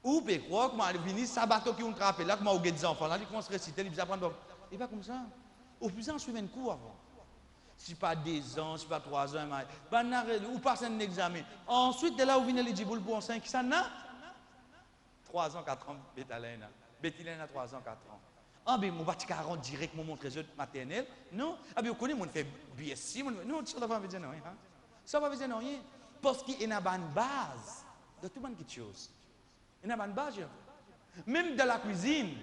Ou peut croire que je venu, sabato qui ont trappé là, que je vais des enfants là, ils commencent à réciter, ils vont apprendre. Il va comme ça. Au plus, on suit un cours avant. Si pas 2 ans, si pas 3 ans, ou passe un examen. Ensuite, de là où vient les djiboul pour 5, ça n'a 3 ans, 4 ans, Bétalène. Bétalène a 3 ans, 4 ans. Ah, ben, mon bâti 40 direct, mon montre maternel. Non. Ah, ben, vous connaissez, mon fait BSC. Non, ça ne va pas dire non. Ça va pas dire non. Parce qu'il y a une base de tout le monde qui chose. Il y a une base. Même dans la cuisine.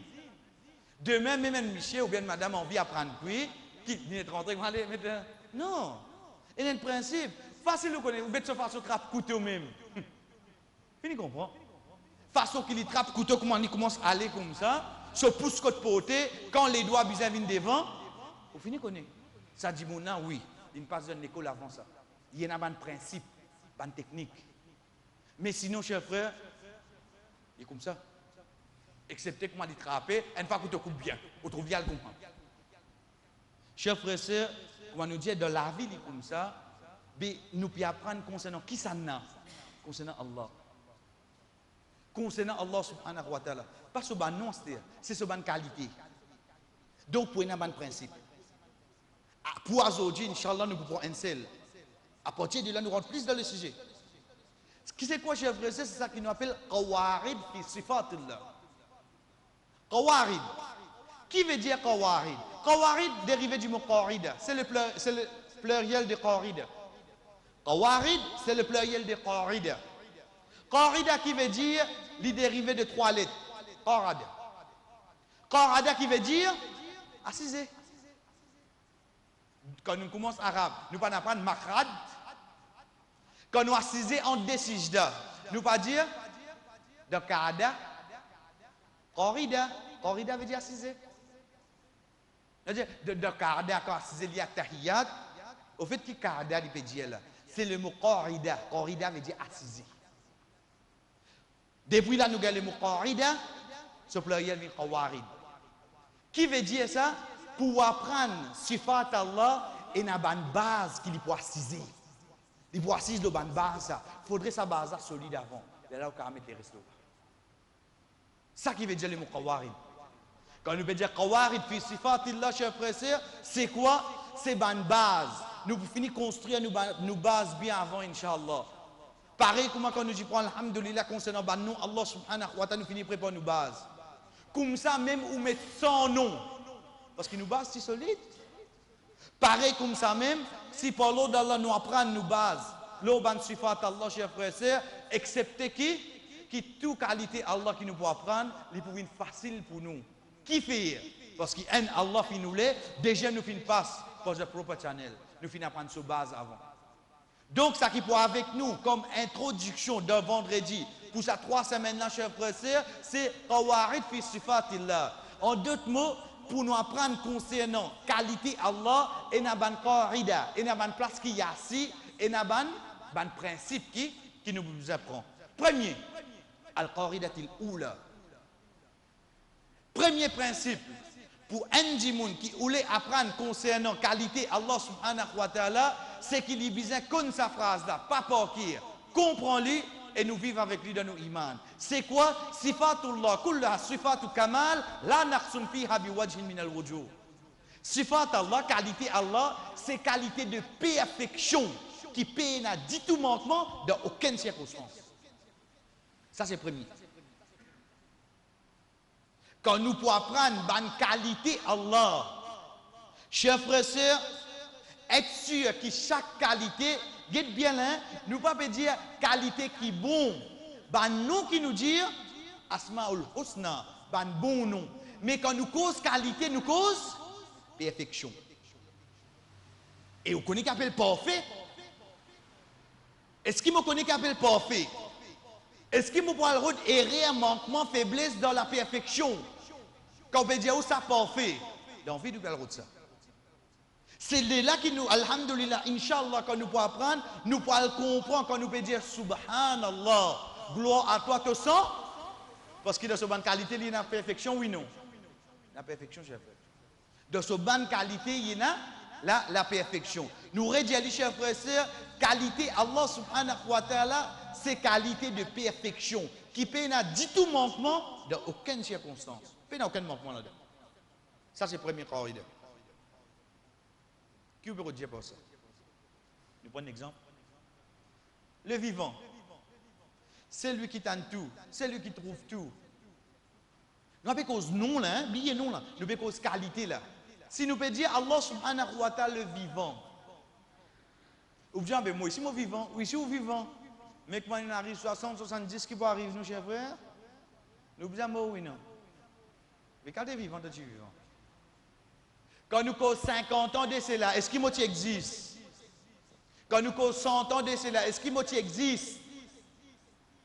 Demain, même Michel ou bien madame a envie d'apprendre puis, qui vient de rentrer, aller mettre. Non. Il y a un principe. Facile de connaître. Vous mettez ce façon trappe couteau même. Fini comprendre. Façon qu'il trappe couteau, comment il commence à aller comme ça. Se pousse côté porté, quand les doigts viennent devant, vous finissez connaître. Ça dit mon nom, oui, il passe dans l'école avant ça. Il y en a un principe, une technique. Mais sinon, cher frère, il est comme ça. Excepté comment il trappe, une fois que tu coupes bien, vous trouvez bien le comprendre. Cher frère, sœur, comment nous dire dans la vie, il est comme ça, mais nous pouvons apprendre concernant qui ça n'a, concernant Allah. Concernant Allah subhanahu wa ta'ala. Pas ce ban non, c'est ce ban qualité. Donc, pour un ban principe. Pour aujourd'hui, Inch'Allah, nous pouvons un seul. À partir de là, nous rentrons plus dans le sujet. Ce qui c'est quoi, cher frère, c'est ça qui nous appelle Qawarid fi sifatillah. Qawarid. Qui veut dire Qawarid? Qawarid dérivé du mot Qarida. C'est le pluriel de Qarida. Qawarid, c'est le pluriel de Qarida. Qarida qui veut dire les dérivés de 3 lettres. Qarada. Qarada qui veut dire assisé. Quand nous commençons arabe, nous pas apprendre makrad. Quand nous assisé en desijda, nous pas dire de qarada. Qarida. Qarida veut dire assisé. De qarada quand assisé il y a tahiyat. Au fait qui qarada il peut dire là, c'est le mot qarida. Qarida veut dire assisé. Depuis là, nous avons le mot qarida, ce pluriel est qawarid. Qui veut dire ça? Pour apprendre sifat Allah, il y a une base qui est précisée. Il précise de bonne base. Il faudrait sa base solide avant. Et là, on peut mettre les restes. Ça qui veut dire les mots qawarid. Quand nous veut dire qawarid fi sifatillah, chers frères et sœurs, c'est quoi? C'est bonne base. Nous finissons construire nos bases bien avant, Inch'Allah. Pareil comme quand nous y prenons alhamdulillah concernant ban nom, Allah subhanahu wa ta'ala nous finit préparer nos bases. Comme ça, même où mettre sans nom. Parce que nos bases sont solides. Pareil comme ça même, si par l'eau d'Allah nous apprend nos bases, l'eau ban sifat Allah, chers frères et sœurs, excepté qui toute qualité Allah qui nous peut apprendre, il peut être facile pour nous. Qui fait? Parce qu'un Allah fait nous les, déjà nous finissons passe pour le propre channel. Nous finissons apprendre sur base avant. Donc, ça qui peut avec nous comme introduction d'un vendredi, pour ces 3 semaines-là, chers frères et sœurs, c'est qawarid fi sifatillah. En d'autres mots, pour nous apprendre concernant qualité Allah, et n'a ban qarida, et n'a ban place qui y a ici, et n'a ban principe qui nous apprend. Premier, al-qaridatil oula. Premier principe, pour un djimoun qui voulait apprendre concernant qualité Allah subhanahu wa ta'ala, c'est qu'il y a besoin comme sa phrase là, pas partir, comprends-le et nous vivons avec lui dans nos imans. C'est quoi? Sifatullah, kullaha sifatu kamal, la naqsun fiha biwajhin min al-wujuh. Sifat Allah, qualité Allah, c'est qualité de perfection qui paye n'a du tout manquement dans aucune circonstance. Ça c'est premier. Quand nous pouvons apprendre une qualité Allah, chers frères et sœurs, être sûr que chaque qualité, dites bien là, nous ne pouvons pas dire qualité qui est bon. Nous qui nous dit Asma'ul Husna, bon nom. Mais quand nous cause qualité, nous cause perfection. Et vous connaissez qu'on appelle parfait? Est-ce qu'il me connaît qu'on appelle parfait? Est-ce qu'il me parle de erreur, manquement, faiblesse dans la perfection? Quand on peut dire où ça parfait, dans vie, nous parlons de ça. C'est là qui nous, alhamdulillah, inshallah, quand nous pouvons apprendre, nous pouvons comprendre quand nous pouvons dire subhanallah, gloire à toi, te sens. Parce que dans ce bonne qualité, il y a une perfection, oui, non. La perfection, chers frères. Dans ce bonne qualité, il y a la perfection. Nous redisons, chers frères et sœurs, qualité, Allah subhanahu wa ta'ala, c'est qualité de perfection qui peut n'a du tout manquement dans aucune circonstance. Peut n'a aucun manquement là-dedans. Ça, c'est le premier corridor. Qui peut dire pour ça? Nous prenons un exemple. Le vivant. C'est lui qui tente tout. C'est lui qui trouve tout. Nous n'avons pas cause non là, hein? Billet non là. Nous n'avons pas cause qualité là. Si nous pouvons dire Allah subhanahu wa ta'ala le vivant. Ou bien, ben moi ici, moi vivant. Oui, ici, vous vivant. Mais quand il arrive 60, 70, qui peut arriver, nous, chers frères? Nous disons, moi, oui, non. Mais quand tu es vivant, tu es vivant. Quand nous cause 50 ans de cela, est-ce qu'il existe? Quand nous cause 100 ans de cela, est-ce qu'il existe?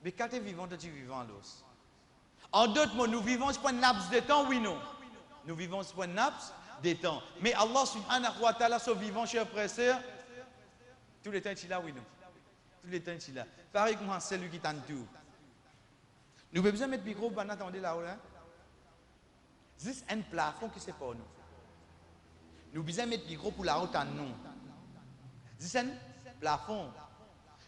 Mais quand tu es vivant, tu es vivant, l'os. En d'autres mots, nous vivons sur un laps de temps, oui, non. Nous vivons sur un laps de temps. Mais Allah subhanahu wa ta'ala, ce vivant, chers frères et sœurs, tous les temps, il est là, oui, non. Tous les temps, il est là. Pareil comme c'est lui qui tente tout. Nous avons besoin de mettre le micro pour attendre là-haut, là. C'est un plafond qui c'est pour nous. Nous avons besoin de mettre le micro pour la haute en nous. C'est un plafond.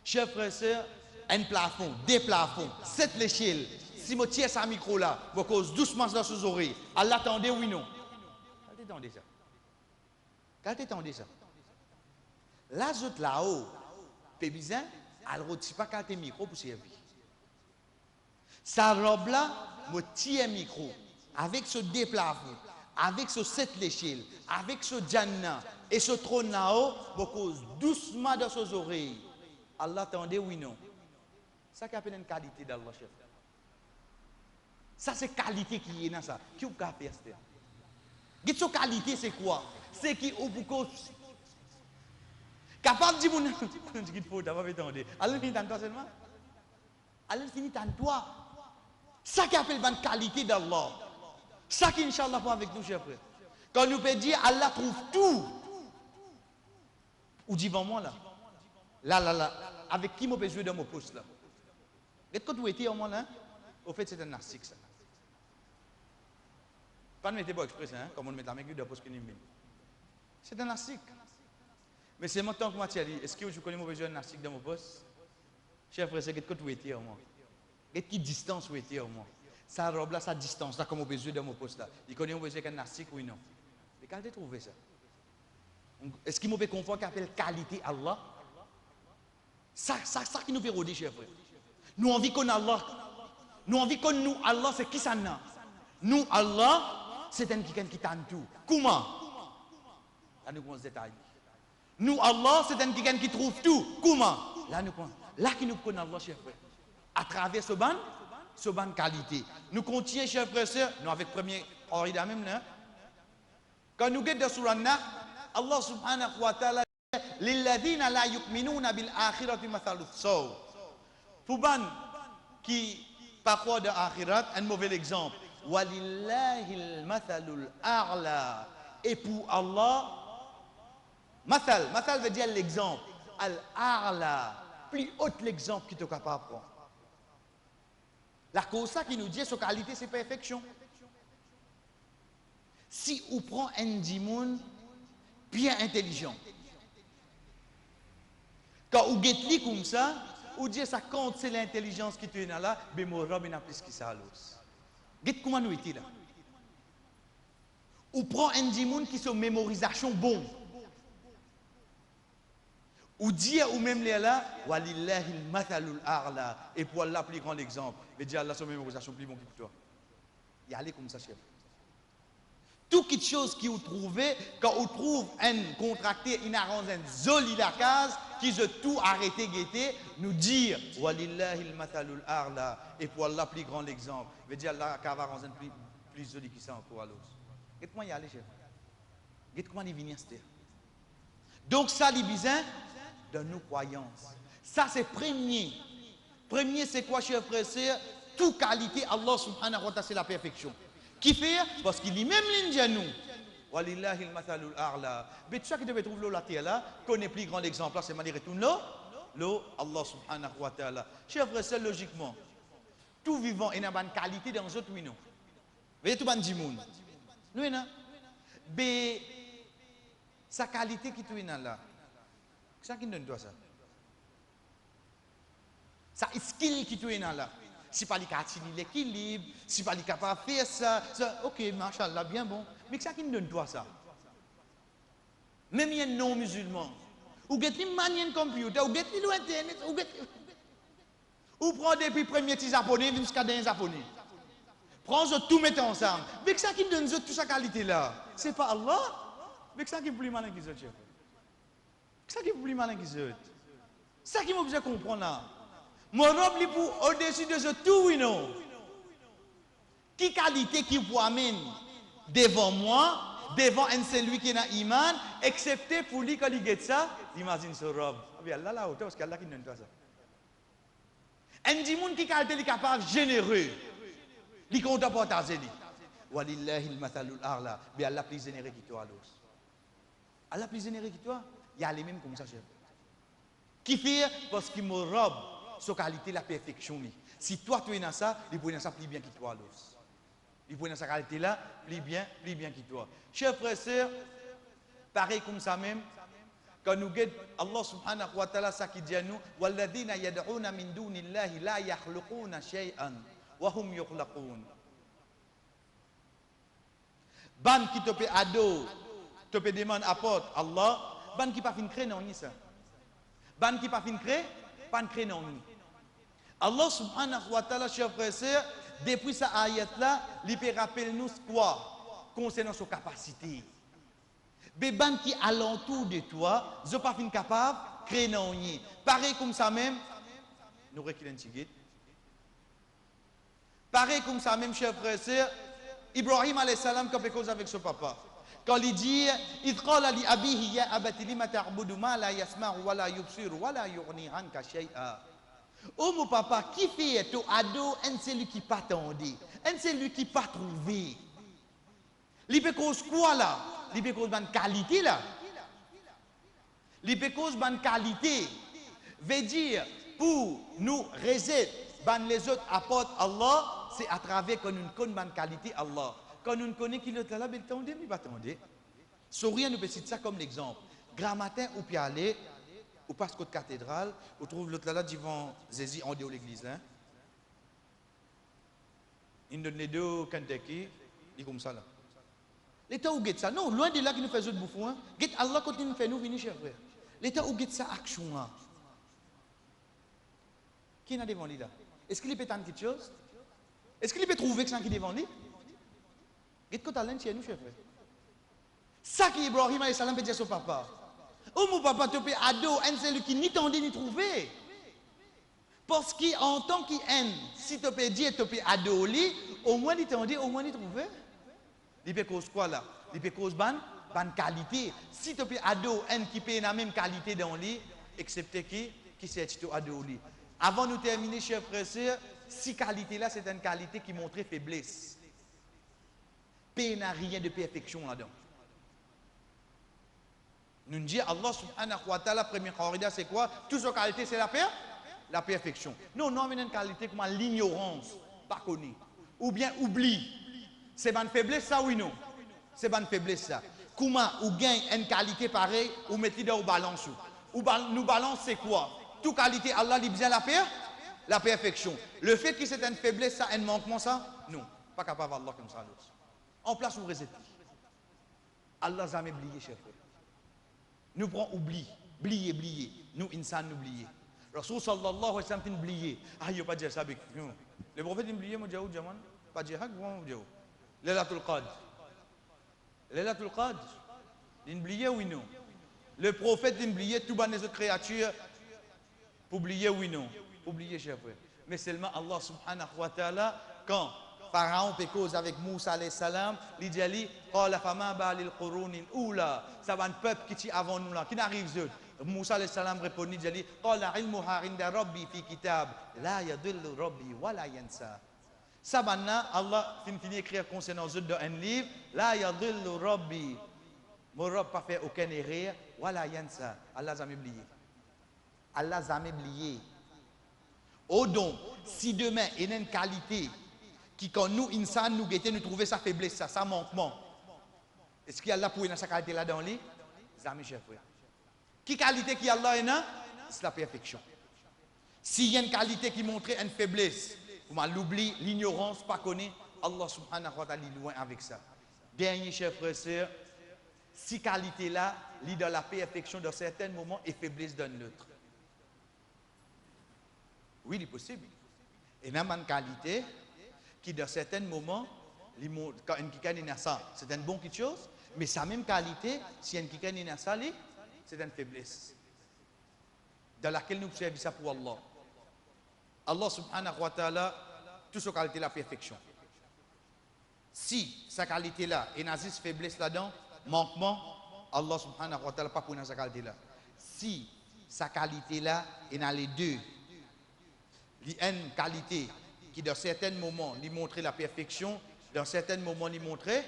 Chers frères et sœurs, un plafond, des plafonds, 7 l'échelle. Si je tiens ce micro là, vous cause doucement dans ses oreilles. À l'attendre, oui, non. Quand tu attendez ça? Quand tu attendez ça? Là, je là-haut, c'est bizarre, elle ne retire pas quand tu micro pour servir. Sa robe là, je tiens un micro avec ce déplafond, avec ce 7 l'échelle, avec ce djanna et ce trône là-haut, je cause doucement dans ses oreilles. Allah attendait, oui, non. Ça qui appelle une qualité d'Allah, chef. Ça, c'est qualité qui est dans ça. Qui vous a fait ça? Cette qualité, c'est quoi? C'est qui ou beaucoup. Capable de dire, il faut, t'as pas fait attendre. Allah finit en toi seulement? Allah finit en toi. Ça qui appelle une qualité d'Allah. Ça qui, Inch'Allah, pas avec nous, chers frères. Quand nous peut dire, Allah trouve tout. Ou dit, moi là. Là. Avec qui je peux jouer dans mon poste là? Et quand vous étiez au moins là, au fait, c'est un narcissique ça. Pas de mettre pas exprès, hein, comme on met la main de poste que nous. C'est un narcissique. Mais c'est mon temps que moi, est-ce que je connais mon besoin de narcissique dans mon poste? Chef frère, c'est quelque chose où était au moins. Et qui distance où était au moins. Ça robe là, sa distance là, comme au besoin dans mon poste là. Il connaît mon besoin d'un narcissique, oui non. Mais quand tu trouvé ça? Est-ce qu'il m'a fait confort qu'il appelle qualité Allah? Ça qui nous fait rôder, chef frère. Nous envie qu'on Allah. Nous envie qu'on nous Allah, c'est qui ça n'a? Nous Allah, c'est un qui t'aime tout. Comment? Là nous commençons détail. Nous Allah, c'est un qui trouve tout. Comment? Là nous commençons. Là qui nous connaît Allah, chef frère. À travers ce ban qualité. Nous continuons, chers frères et sœurs, nous avec premier orida même là. Quand nous regardons sur Allah, Allah subhanahu wa ta'ala للذين لا يؤمنون بالآخرة مثل السوء. Pour ban qui parfois de akhirat, un mauvais exemple. Walillahil mathalul a'la. Et pour Allah, mathal veut dire l'exemple. Al-a'la, plus haut l'exemple qui te capable de prendre. La cause ça qui nous dit, sa qualité, c'est perfection. Si on prend un dimoun bien intelligent, quand on get comme ça, on dit ça compte, c'est l'intelligence qui est là, mais mon robe n'a plus que ça. Get comment nous était là. On prend un dimoun qui sont mémorisation bon. Ou dire ou même les là, walillahil mathalul a'la, et pour Allah plus grand exemple, mais dire Allah son mémorisation plus bon que toi. Y aller comme ça, chef. Toute quelque chose qui vous trouvez, quand vous trouve un contracté, une arrange un zoli la case, qui se tout arrêter guetter, nous dire walillahil mathalul a'la, et pour Allah plus grand exemple, veut dire Allah qui va arranger plus joli que ça encore à l'autre. Qu'est-ce comment y aller, chef? Qu'est-ce comment y venir, c'était? Donc ça, les bisins, de nos croyances. Ça, c'est premier. Premier, c'est quoi, chers frères et sœurs? Toute qualité, Allah subhanahu wa ta'ala, c'est la perfection. Qui fait? Parce qu'il dit même l'Indien nous. Walillahi al-mathalul a'la. Mais tout ça qui devait trouver la terre là, connaît plus grand exemple, c'est manière retourne l'eau, Allah subhanahu wa ta'ala. Chers frères et sœurs, logiquement, tout vivant est dans une qualité dans les autres, oui, non. Vous voyez tout le monde. Oui, non. Mais sa qualité qui est là. C'est ça qui donne toi ça. Ça skill qui est là. Si pas l'équilibre, si pas capable de faire ça, ok, machallah, bien bon. Mais c'est ça qui donne toi ça. Même les non-musulmans, ou get une manière de computer, ou get l'internet, ou prend depuis premier petit japonais jusqu'à des japonais. Prends tout mettre ensemble. Mais c'est ça qui donne toute sa qualité là. C'est pas Allah. Mais c'est ça qui est plus malin qu'ils ont. C'est ça qui est plus malin qu'ils ont. C'est ça qui m'a besoin de comprendre là. Mon robe pour au-dessus de ce tout, oui non. Qui qualité qui vous amène devant moi, devant un celui qui est dans l'iman, excepté pour lui quand il get ça, imagine ce robe. Là, là, hauteur, parce qu'Allah qui donne toi ça. Un dimoun qui est capable, généreux, il compte pas partager. Walillahil mathalul a'la, mais Allah plus généreux que toi. Allah plus généreux que toi, il y a les mêmes comme ça, chef. Qui fait parce qu'il me robe sa qualité, la perfection. Si toi tu es dans ça, il peut dans ça plus bien que toi. Il peut dans sa qualité là, plus bien que toi. Chers frères et sœurs, pareil comme ça même, quand nous regardons Allah subhanahu wa ta'ala, ça qui dit à nous, walladhina yad'una min dunillahi la yakhluquna shay'an wa hum yukhlaqun. Ban qui te peut ado, te peut demander apporte Allah, ban qui pas fin créer non ni ça. Ban qui pas fin créer, pas créer non ni. Allah subhanahu wa ta'ala, chers frères et sœurs, depuis sa ayat là, il peut rappeler nous quoi concernant sa capacité. Mais ban qui alentour de toi, je pas fin capable créer non ni. Pareil comme ça même, nous reculons un petit. Pareil comme ça même, chers frères et sœurs, Ibrahim alayhi salam quand il cause avec son papa. Quand il dit إذ قال لأبيه يا أبت لم تعبد ما لا يسمع ولا يبصر ولا يغني عنك شيئا. Oh mon papa, qui fait ton ado, un celui qui pas attendu, un celui qui pas trouvé. Il peut cause quoi là? Il peut cause bonne qualité là. Il peut cause bonne qualité. Veut dire pour nous réserver, les autres apportent Allah, c'est à travers qu'on nous connaît bonne qualité Allah. quand nous connaissons qui l'autre là, ben attendez, mais pas attendez. Sourire nous peut citer ça comme l'exemple. Grand matin, ou puis aller, ou passe côte cathédrale, ou trouve l'autre là devant Zézi en dehors de l'église là. Il donne les deux au Kentucky, il comme ça là. L'État où guette ça? Non, loin de là qui nous fait autres bouffons. Hein. Guette Allah quand il nous fait nous venir cher frère. L'État où guette ça action là. Qui est devant lui là? Est-ce qu'il peut tendre quelque chose? Est-ce qu'il peut trouver que c'est qui est devant lui? Guette quand talent chez nous cher frère. Ça qui Ibrahim alayhi salam peut dire à son papa. Oh mon papa, tu peux ado, un celui qui ni tendait ni trouvé. Parce qu'en tant qu'un, si tu peux dire tu peux ado lui, au moins il tendait, au moins il trouvé. Il peut cause quoi là? Il peut cause ban qualité. Si tu peux ado un qui peut la même qualité dans lui, excepté qui c'est tu ado lui. Avant de terminer, chers frères et sœurs, si qualité là, c'est une qualité qui montrait faiblesse. P n'a rien de perfection là-dedans. Nous disons Allah subhanahu wa ta'ala, première corrida, c'est quoi? Toute sa qualité, c'est la perfection. Non, non, mais une qualité comme l'ignorance, pas connue. Ou bien oubli. C'est une faiblesse ça, oui, non? C'est une faiblesse ça. Comment ou gagne une qualité pareille, ou mettez dans balance. Ou nous balance, c'est quoi? Toute qualité, Allah dit bien la perfection. Le fait que c'est une faiblesse, ça, un manquement, ça? Non. Pas capable Allah comme ça. En place où réceptif. Allah n'a jamais oublié, chef. Nous prenons oubli, oublier. Nous, insan, nous oublier. Rasul sallallahu alayhi wa sallam, oublier. Ah, il n'y a pas dire ça avec nous. Le prophète, oublié, moi, Djaoud, Jaman. Pas dire, moi, Djaoud. Lailatul Qadr. Lailatul Qadr. Il oublié, oui, non. Le prophète, oublié, tout les autres créatures. Pour oublier, oui, non. Oublier, chef frère. Mais seulement Allah subhanahu wa ta'ala, quand Pharaon peut cause avec Moussa alayhi salam, il dit ali qala fama balil qurunin ula, ça va un peuple qui est avant nous là, qui n'arrive eux. Moussa alayhi salam répondit, il dit qala ilmuha inda rabbi fi kitab la yadillu rabbi wa la yansa. Ça maintenant Allah finit écrire concernant eux dans un livre, la yadillu rabbi, mon Rabb pas fait aucune erreur, wa la yansa. Allah jamais oublié. Allah jamais oublié. Oh donc, si demain il y a une qualité qui quand nous, insan, nous guettons, nous trouvons sa faiblesse, ça manquement. Est-ce qu'il y a Allah pour dans sa qualité là dans lui? Zami chef frère. Qui qualité qui Allah est là? C'est la perfection. S'il y a une qualité qui montre une faiblesse, comme l'oubli, l'ignorance, pas connaître, Allah subhanahu wa ta'ala est loin avec ça. Dernier chef frère, si qualité là, lit dans la perfection dans certains moments et faiblesse dans l'autre. Oui, il est possible. Et même une qualité qui dans certains moments, quand un kikan est ça, c'est une bonne chose, mais sa même qualité, si un kikan est ça, c'est une faiblesse. Dans laquelle nous servons ça pour Allah. Allah subhanahu wa ta'ala, toute sa qualité la perfection. Si sa qualité là, et n'a juste faiblesse là-dedans, manquement, Allah subhanahu wa ta'ala pas pour sa qualité là. Si sa qualité là, et dans les deux, il y a une qualité qui dans certains moments lui montrait la perfection, dans certains moments lui montrait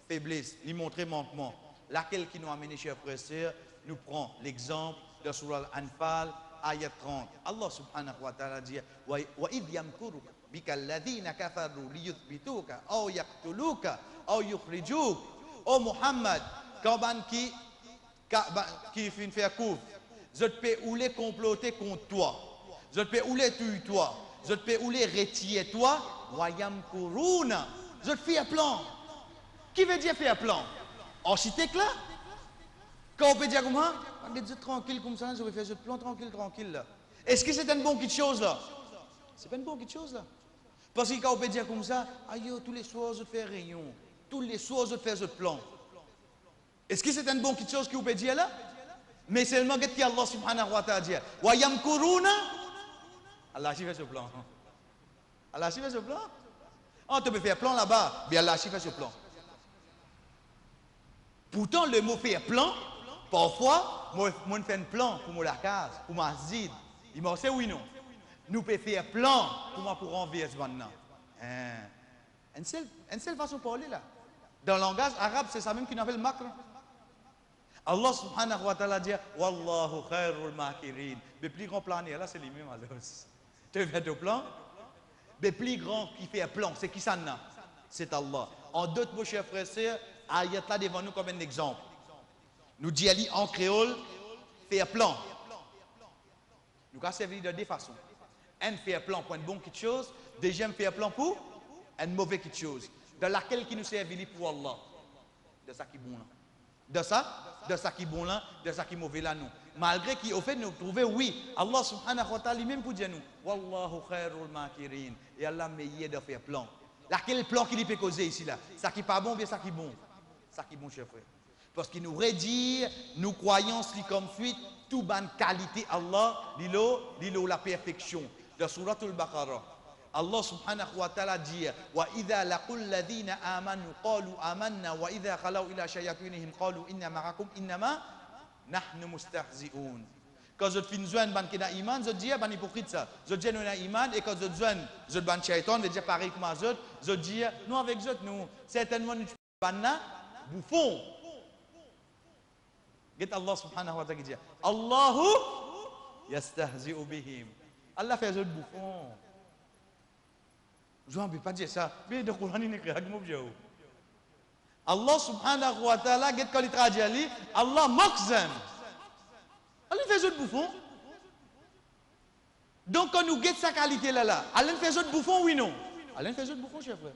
faiblesse, lui montrait manquement. Laquelle qui nous a amené, chers frères et sœurs, nous prend l'exemple de Surah Al-Anfal, ayat 30. Allah subhanahu wa ta'ala dit wa idh yamkuru bika alladhina kafaru liyuthbituka aw yaqtuluka aw yukhrijuk. Oh Muhammad, quand qui fait faire couvre, je peux ou les comploter contre toi. Je peux ou les tuer toi. Je peux ou les retirer toi. Wayam kuruna. Je te fais un plan. Qui veut dire faire un plan? Architecte là? Quand on peut dire comme ça, on peut dire tranquille comme ça, je vais faire ce plan tranquille là. Est-ce que c'est une bonne chose là? C'est pas une bonne chose là. Parce que quand on peut dire comme ça, aïe, tous les soirs je fais rayon. Tous les soirs je fais ce plan. Est-ce que c'est une bonne chose qu'on peut dire là? Mais seulement que Allah subhanahu wa ta'ala dit, Wayam kuruna. Allah fait ce plan. Allah fait ce plan. On te peut faire plan là-bas, mais Allah fait ce plan. Pourtant, le mot faire plan, parfois, moi fais un plan pour mon case, pour ma zid. Il m'a dit oui, non. Nous pouvons faire plan pour moi pour envers ce maintenant. Une seule façon de parler là. Dans le langage arabe, c'est ça même qu'on appelle makr. Allah subhanahu wa ta'ala dit Wallahu khairul makirin. Le plus grand plan là, c'est lui-même alors. Tu fais ton plan? Le plus grand qui fait un plan, c'est qui ça n'a? c'est Allah. En d'autres mots, chers frères et sœurs, ayat là devant nous comme un exemple. Nous disons en créole, faire plan. Nous avons servi de deux façons. Un faire plan pour une bonne quelque chose, deuxième faire plan pour une mauvaise quelque chose. De laquelle qui nous servit pour Allah. De ça qui est bon là. De ça qui est bon là, de ça qui est mauvais là nous. Malgré qu'au fait nous trouver oui, Allah subhanahu wa ta'ala lui-même pour dire nous, wallahu khairul makirin, et Allah meilleur de faire plan. Laquelle plan qu'il peut causer ici là, ça qui est pas bon, bien ça qui est bon. Ça qui est bon, cher frère. Parce qu'il nous redit, nous croyons ce qui comme fuite, tout bonne qualité Allah, l'ilo la perfection. De Suratul Baqarah. Allah subhanahu wa ta'ala dit wa idha laqul ladhina amanu qalu amanna wa idha khalaw ila shayatinihim qalu inna ma'akum innama nahnu mustahzi'un. Quand je fin joindre ban kena iman, je dis ban hypocrite ça. Je dis nous na iman et quand je joindre je ban shaitan, je dis pareil comme je dis nous avec eux nous certainement nous banna bouffon. Get Allah subhanahu wa ta'ala dit Allahu yastahzi'u bihim. Allah fait eux bouffon. Je ne peux pas dire ça. Mais le Coran est écrit. Allah subhanahu wa ta'ala, quand il traduit, Allah moque them. Allah fait autre bouffon. Donc quand nous guettons sa qualité là, Allah fait autre bouffon, oui non. Allah fait autre bouffon, cher frère.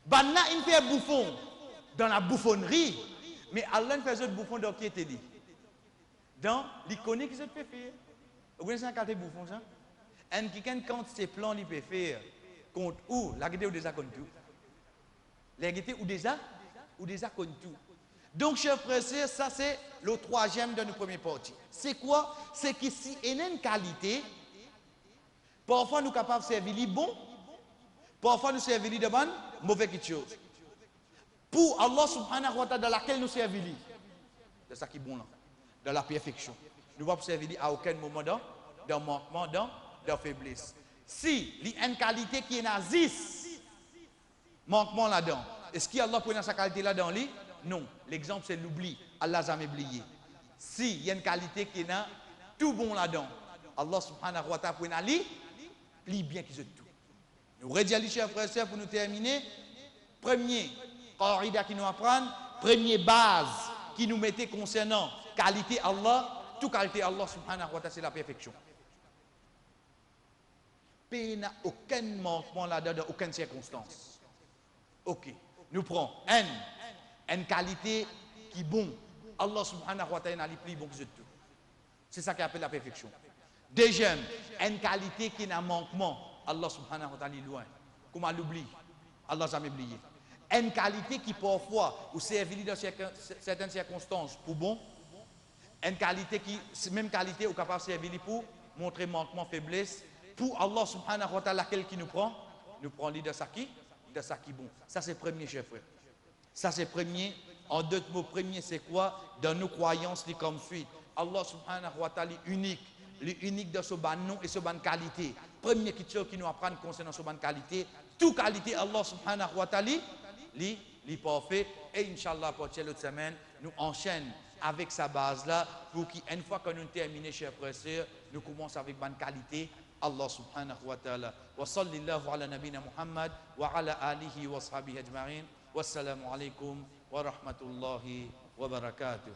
Banna il fait bouffon dans la bouffonnerie, mais Allah fait autre bouffon dans qui était dit. Dans l'icône qui se fait faire. Vous connaissez la qualité bouffon ça? Et quelqu'un quand ses plans il peut faire. Contre où la gueule ou déjà contre tout. La gueule ou déjà contre tout. Donc, chers frères et sœurs, ça c'est le troisième de nos premières parties. C'est quoi? C'est qu'ici, il y a une qualité. Parfois, nous sommes capables de servir bon. Parfois, nous servir de bonne, mauvais quelque chose. Pour Allah subhanahu wa ta'ala, dans laquelle nous servir. De ça qui est bon là. De la perfection. Nous ne pouvons pas servir à aucun moment dans manquement, dans faiblesse. Si il y a une qualité qui est nazis, manquement là-dedans. Est-ce qu'il y a Allah pour sa qualité là-dedans? Non. L'exemple c'est l'oubli. Allah n'a jamais oublié. Si il y a une qualité qui est tout bon là-dedans, Allah subhanahu wa ta'ala pour lui bien qu'il se tout. Nous redisons, chers frères et sœurs, pour nous terminer. Premier qarida qui nous apprend, première base qui nous mettait concernant qualité Allah, toute qualité Allah subhanahu wa ta'ala c'est la perfection. Il n'y a aucun manquement là-dedans, dans aucune circonstance. Ok. Nous prenons une qualité qui est bonne. Allah subhanahu wa ta'ala est plus bon que tout. C'est ça qu'on appelle la perfection. Deuxième, une qualité qui n'a un manquement. Allah subhanahu wa ta'ala est loin. Comme on l'oublie. Allah n'a jamais oublié. Une qualité qui parfois, ou servir dans certaines circonstances pour bon. Une qualité qui, même qualité, ou capable de servir pour montrer manquement, faiblesse. Pour Allah subhanahu wa ta'ala, laquelle qui nous prend de ça qui bon. Ça c'est premier, cher frère. Ça c'est premier. En deux mots, premier c'est quoi? Dans nos croyances, les comme fuite. Allah subhanahu wa ta'ala est unique. Il est unique dans ce ban nom et ce ban qualité. Premier chose qui nous apprend concernant ce ban qualité. Toute qualité, Allah subhanahu wa ta'ala, il parfait. Et Inch'Allah, pour l'autre semaine, nous enchaînons avec sa base là pour qu'une fois que nous terminons, chers frères et sœurs, nous commençons avec ban qualité. Allah subhanahu wa ta'ala. Wa sallallahu ala nabina Muhammad wa ala alihi wa sahbihi ajma'in. Wassalamu alaikum wa rahmatullahi wa barakatuh.